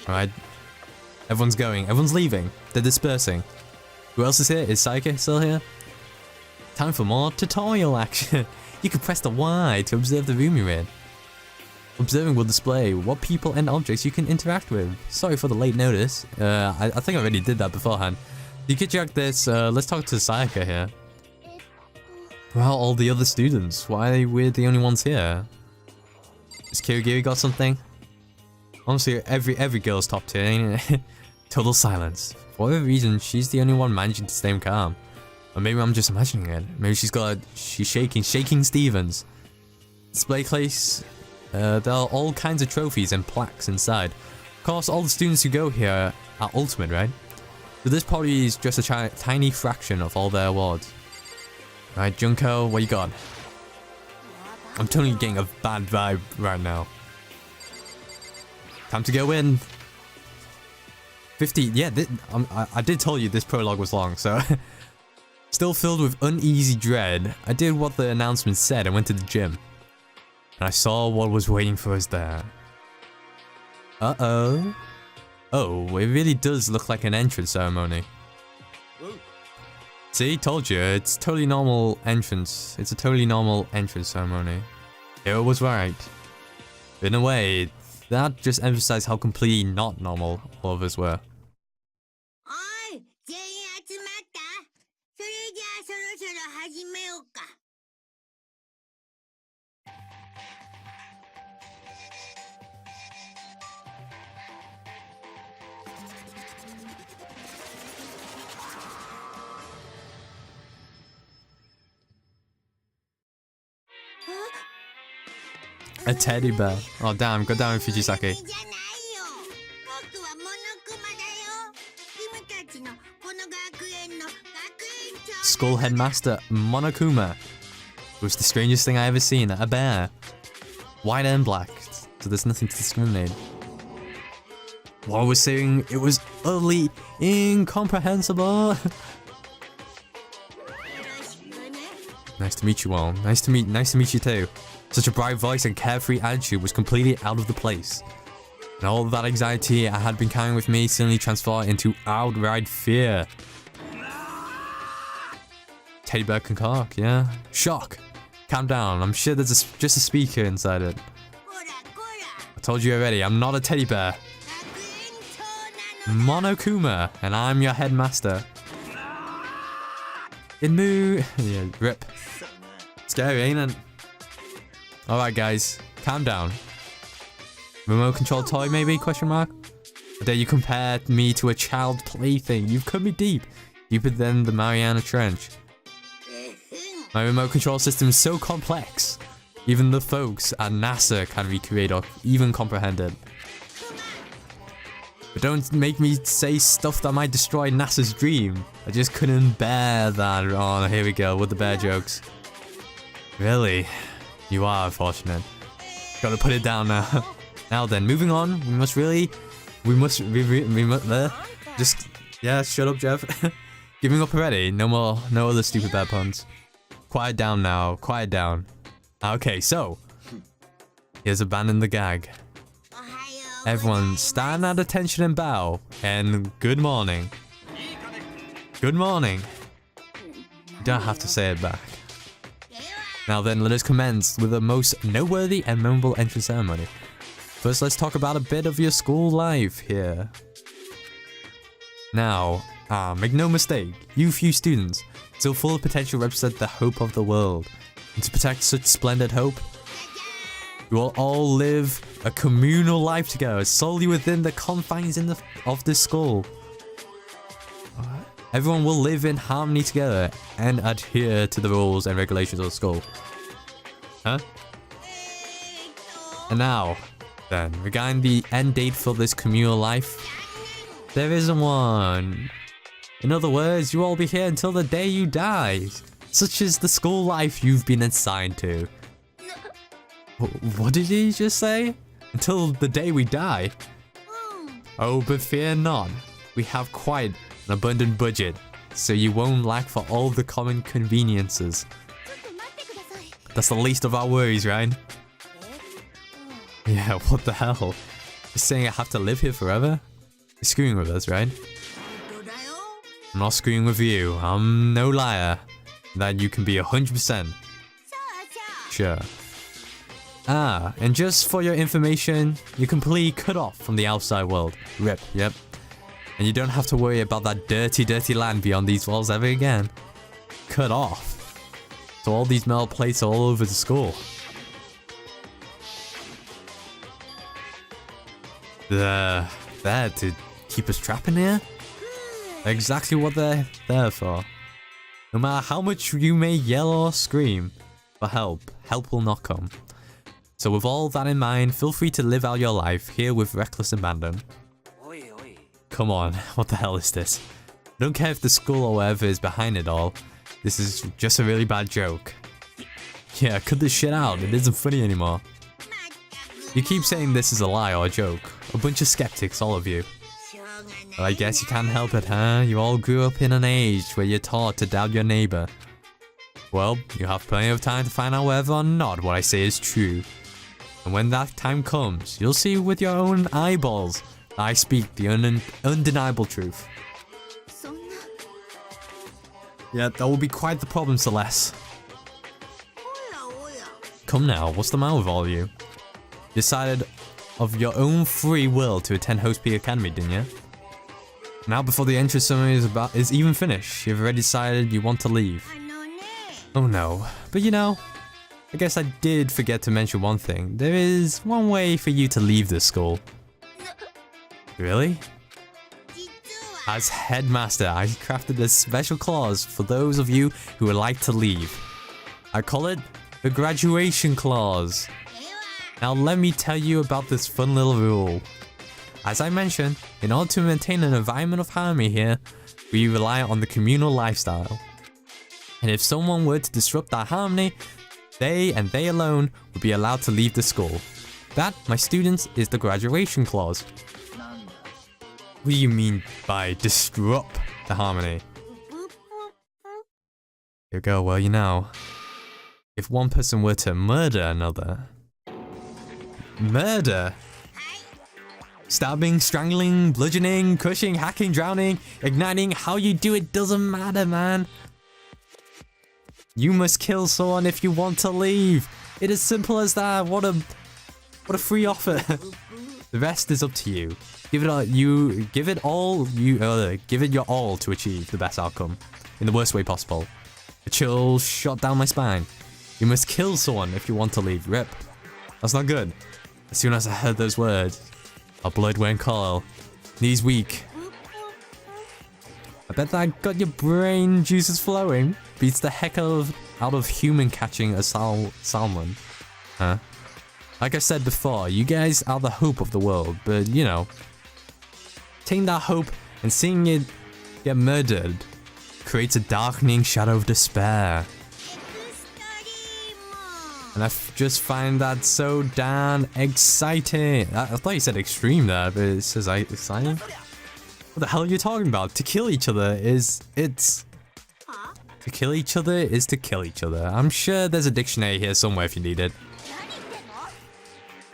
Alright. Everyone's going. Everyone's leaving. They're dispersing. Who else is here? Is Sayaka still here? Time for more tutorial action. You can press the Y to observe the room you're in. Observing will display what people and objects you can interact with. Sorry for the late notice. I think I already did that beforehand. You can check this. Let's talk to Sayaka here. Well, all the other students. Why we're the only ones here? Has Kirigiri got something? Honestly, every girl's top tier, ain't it? Total silence. For whatever reason, she's the only one managing to stay calm. Or maybe I'm just imagining it. Maybe she's shaking Stevens. Display case. There are all kinds of trophies and plaques inside. Of course, all the students who go here are ultimate, right? So this probably is just a tiny fraction of all their awards. Right, Junko, what you got? I'm totally getting a bad vibe right now. Time to go in. 50, yeah, I did tell you this prologue was long, so... Still filled with uneasy dread, I did what the announcement said and went to the gym. And I saw what was waiting for us there. Uh-oh. Oh, it really does look like an entrance ceremony. See, told you, it's totally normal entrance. It's a totally normal entrance ceremony. It was right. In a way, that just emphasized how completely not normal all of us were. A teddy bear. Oh damn, go down with Fujisaki. school headmaster, Monokuma. It was the strangest thing I ever seen. A bear. White and black. So there's nothing to discriminate. What I was saying, it was utterly incomprehensible. Nice to meet you all. Nice to meet you too. Such a bright voice and carefree attitude was completely out of the place. And all that anxiety I had been carrying with me suddenly transformed into outright fear. Teddy bear concoct, yeah. Shock. Calm down. I'm sure there's just a speaker inside it. I told you already, I'm not a teddy bear. Monokuma, and I'm your headmaster. Yeah, rip. Scary, ain't it? Alright guys, calm down. Remote control toy maybe, question mark? How dare you compare me to a child plaything? You've cut me deep. Deeper than the Mariana Trench. My remote control system is so complex. Even the folks at NASA can recreate or even comprehend it. But don't make me say stuff that might destroy NASA's dream. I just couldn't bear that. Oh, here we go with the bear jokes. Really? You are unfortunate. Gotta put it down now. Now then, moving on. Just, yeah, shut up, Jeff. Giving up already. No other stupid bear puns. Quiet down now. Quiet down. Okay, so. Here's abandon the gag. Everyone, stand at attention and bow. And good morning. Good morning. You don't have to say it back. Now then, let us commence with the most noteworthy and memorable entrance ceremony. First, let's talk about a bit of your school life here. Now, make no mistake, you few students, still full of potential, represent the hope of the world. And to protect such splendid hope, you will all live a communal life together, solely within the confines of this school. Everyone will live in harmony together and adhere to the rules and regulations of the school. Huh? And now, then, regarding the end date for this communal life, there isn't one. In other words, you all be here until the day you die. Such is the school life you've been assigned to. What did he just say? Until the day we die? Oh, but fear not. We have quite an abundant budget, so you won't lack for all the common conveniences. That's the least of our worries, right? Yeah, what the hell? You're saying I have to live here forever? You're screwing with us, right? I'm not screwing with you. I'm no liar. That you can be 100%. Sure. And just for your information, you're completely cut off from the outside world. Rip, yep. And you don't have to worry about that dirty, dirty land beyond these walls ever again. Cut off. So all these metal plates are all over the school. They're there to keep us trapped in here? Exactly what they're there for. No matter how much you may yell or scream for help, help will not come. So with all that in mind, feel free to live out your life here with reckless abandon. Come on, what the hell is this? I don't care if the school or whatever is behind it all. This is just a really bad joke. Yeah, cut this shit out. It isn't funny anymore. You keep saying this is a lie or a joke. A bunch of skeptics, all of you. Well, I guess you can't help it, huh? You all grew up in an age where you're taught to doubt your neighbor. Well, you have plenty of time to find out whether or not what I say is true. And when that time comes, you'll see with your own eyeballs that I speak the undeniable truth. Yeah, that will be quite the problem, Celeste. Come now, what's the matter with all of you? You decided of your own free will to attend Host P Academy, didn't you? Now before the entrance ceremony is even finished, you've already decided you want to leave. Oh no, but you know, I guess I did forget to mention one thing. There is one way for you to leave this school. Really? As headmaster, I crafted a special clause for those of you who would like to leave. I call it the graduation clause. Now let me tell you about this fun little rule. As I mentioned, in order to maintain an environment of harmony here, we rely on the communal lifestyle. And if someone were to disrupt that harmony, they and they alone would be allowed to leave the school. That, my students, is the graduation clause. What do you mean by disrupt the harmony? Here we go, well, you know. If one person were to murder another... Murder? Stabbing, strangling, bludgeoning, crushing, hacking, drowning, igniting, how you do it doesn't matter, man. You must kill someone if you want to leave. It is simple as that. What a free offer. The rest is up to you. Give it your all to achieve the best outcome in the worst way possible. A chill shot down my spine. You must kill someone if you want to leave. Rip. That's not good. As soon as I heard those words, our blood went cold, knees weak. I bet that got your brain juices flowing. Beats the heck out of human catching a salmon. Huh? Like I said before, you guys are the hope of the world, but you know, taking that hope and seeing it get murdered creates a darkening shadow of despair. And I just find that so damn exciting. I thought you said extreme there, but it says exciting? What the hell are you talking about? To kill each other is... To kill each other is to kill each other. I'm sure there's a dictionary here somewhere if you need it.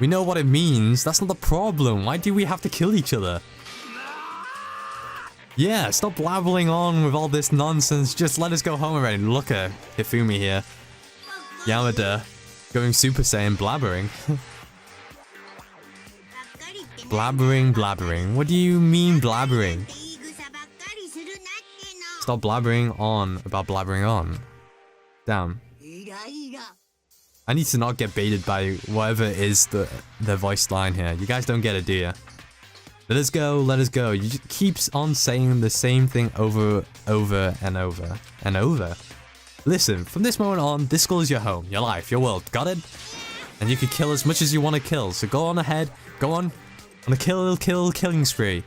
We know what it means. That's not the problem. Why do we have to kill each other? Yeah, stop blabbling on with all this nonsense. Just let us go home already. Look at Hifumi here. Yamada. Going Super Saiyan blabbering. Blabbering. What do you mean blabbering? Stop blabbering on about blabbering on. Damn. I need to not get baited by whatever is the voice line here. You guys don't get it, do you? Let us go, let us go. You just keeps on saying the same thing over and over. Listen, from this moment on, this school is your home, your life, your world. Got it? And you can kill as much as you want to kill. So go on ahead. Go on a killing spree.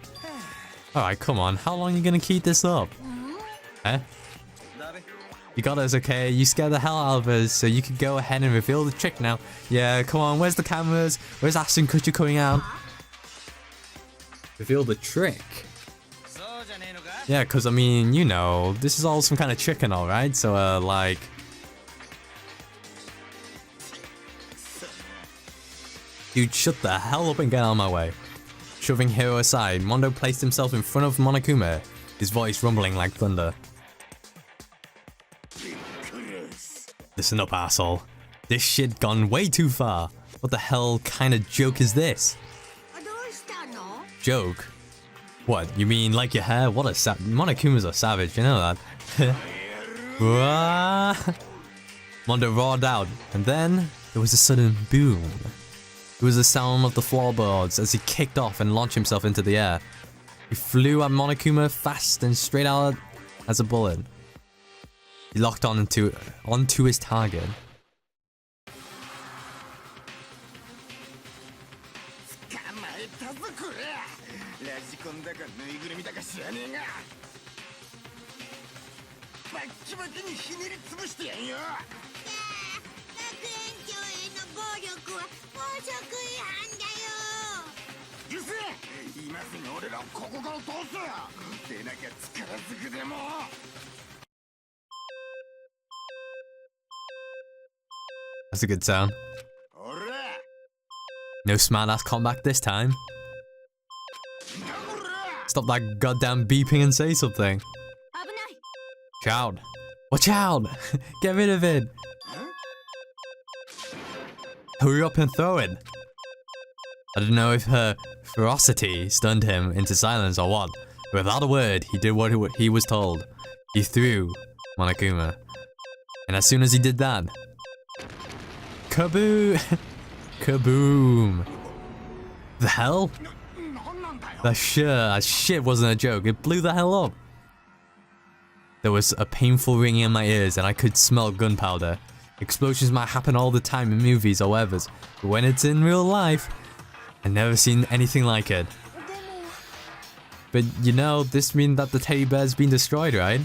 Alright, come on. How long are you gonna keep this up? Eh? You got us, okay? You scared the hell out of us, so you can go ahead and reveal the trick now. Yeah, come on. Where's the cameras? Where's Ashton Kutcher coming out? Reveal the trick. Yeah, because, I mean, you know, this is all some kind of trick and all, right? So, like... Dude, shut the hell up and get out of my way. Shoving Hiro aside, Mondo placed himself in front of Monokuma, his voice rumbling like thunder. Listen up, asshole. This shit gone way too far. What the hell kind of joke is this? Joke? What, you mean like your hair? What a Monokuma's a savage, you know that. Mondo roared out, and then there was a sudden boom. It was the sound of the floorboards as he kicked off and launched himself into the air. He flew at Monokuma fast and straight out as a bullet. He locked onto his target. That's a good sound. No smart-ass combat this time. Stop that goddamn beeping and say something. Watch out. Watch out! Get rid of it! Hurry up and throw it! I don't know if her ferocity stunned him into silence or what, but without a word, he did what he was told. He threw Monokuma. And as soon as he did that, kaboom! Kaboom! The hell? That shit wasn't a joke. It blew the hell up. There was a painful ringing in my ears and I could smell gunpowder. Explosions might happen all the time in movies or whatever, but when it's in real life, I've never seen anything like it. But you know, this means that the teddy bear's been destroyed, right?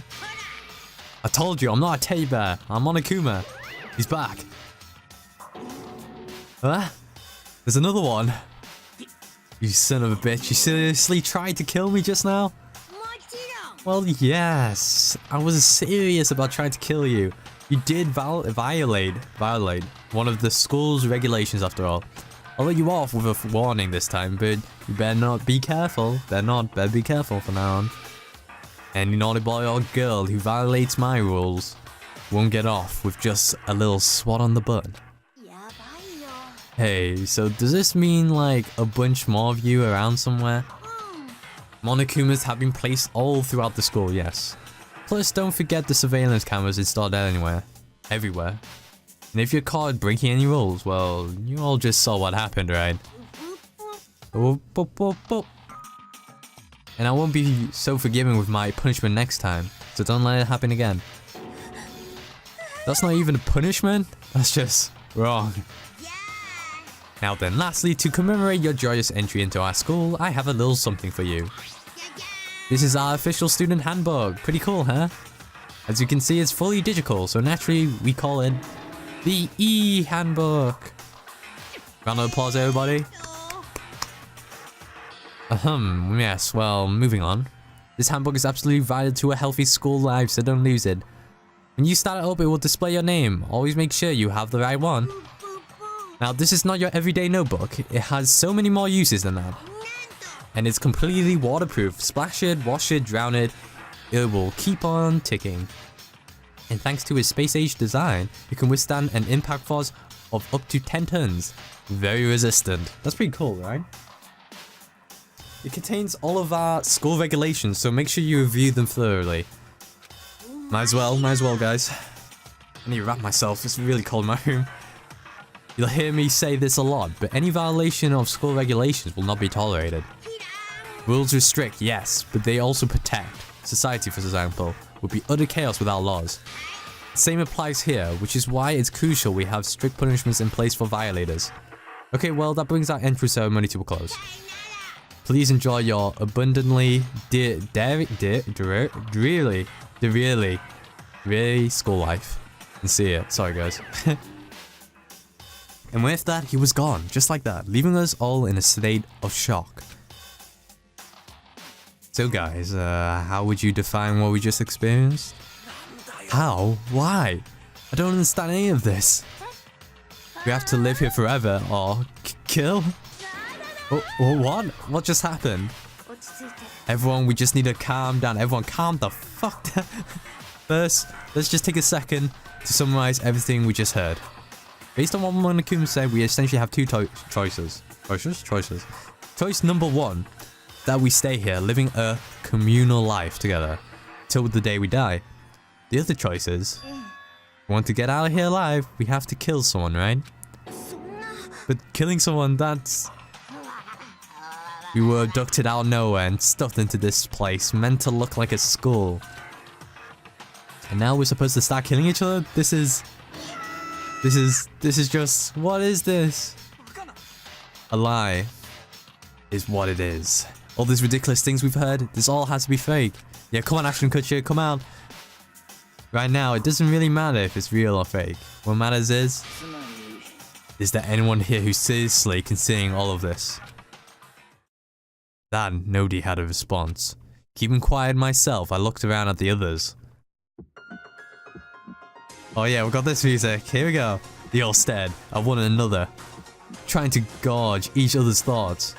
I told you, I'm not a teddy bear. I'm Monokuma. He's back. Huh? There's another one. You son of a bitch. You seriously tried to kill me just now? Well, yes. I was serious about trying to kill you. You did violate one of the school's regulations after all. I'll let you off with a warning this time, but you better not be careful. Better be careful from now on. Any naughty boy or girl who violates my rules won't get off with just a little swat on the butt. Hey, so does this mean like a bunch more of you around somewhere? Monokumas have been placed all throughout the school, yes. Plus, don't forget the surveillance cameras installed everywhere. And if you're caught breaking any rules, well, you all just saw what happened, right? Boop, boop, boop, boop. And I won't be so forgiving with my punishment next time, so don't let it happen again. That's not even a punishment, that's just wrong. Now then, lastly, to commemorate your joyous entry into our school, I have a little something for you. This is our official student handbook. Pretty cool, huh? As you can see, it's fully digital, so naturally we call it the E-handbook. Round of applause, everybody. Yes, well, moving on. This handbook is absolutely vital to a healthy school life, so don't lose it. When you start it up, it will display your name. Always make sure you have the right one. Now, this is not your everyday notebook. It has so many more uses than that. And it's completely waterproof. Splash it, wash it, drown it. It will keep on ticking. And thanks to its space-age design, it can withstand an impact force of up to 10 tons. Very resistant. That's pretty cool, right? It contains all of our school regulations, so make sure you review them thoroughly. Might as well, guys. I need to wrap myself. It's really cold in my room. You'll hear me say this a lot, but any violation of school regulations will not be tolerated. Rules are strict, yes, but they also protect. Society, for example, would be utter chaos without laws. The same applies here, which is why it's crucial we have strict punishments in place for violators. Okay, well, that brings our entry ceremony to a close. Please enjoy your abundantly really school life. And see ya. Sorry, guys. And with that, he was gone, just like that, leaving us all in a state of shock. So guys, how would you define what we just experienced? How? Why? I don't understand any of this. We have to live here forever, or kill? Oh, what? What just happened? Everyone, we just need to calm down. Everyone, calm the fuck down. First, let's just take a second to summarize everything we just heard. Based on what Monokuma said, we essentially have two choices. Choice number one, that we stay here, living a communal life together, till the day we die. The other choice is, we want to get out of here alive, we have to kill someone, right? But killing someone, that's... We were abducted out of nowhere and stuffed into this place, meant to look like a school. And now we're supposed to start killing each other? This is just... What is this? A lie is what it is. All these ridiculous things we've heard, this all has to be fake. Yeah, come on, Ashton Kutcher, come out. Right now, it doesn't really matter if it's real or fake. What matters is there anyone here who's seriously considering all of this? That nobody had a response. Keeping quiet myself, I looked around at the others. Oh yeah, we got this music. Here we go. They all stared at one another, trying to gauge each other's thoughts.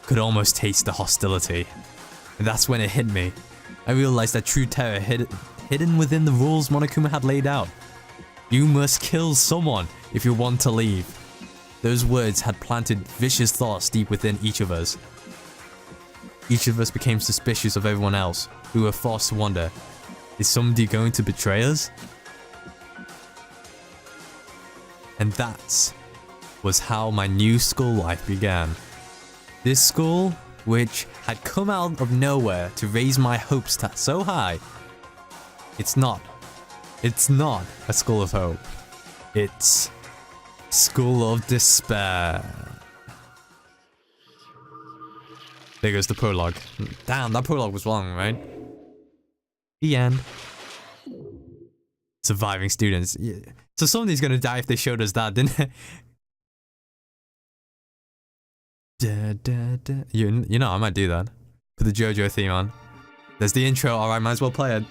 Could almost taste the hostility. And that's when it hit me. I realized that true terror hidden within the rules Monokuma had laid out. You must kill someone if you want to leave. Those words had planted vicious thoughts deep within each of us. Each of us became suspicious of everyone else. We were forced to wonder, is somebody going to betray us? And that was how my new school life began. This school, which had come out of nowhere to raise my hopes so high, it's not a school of hope. It's school of despair. There goes the prologue. Damn, that prologue was long, right? The end. Surviving students. Yeah. So somebody's gonna die if they showed us that, didn't they? Da, da, da. You know, I might do that. Put the JoJo theme on. There's the intro. Alright, might as well play it.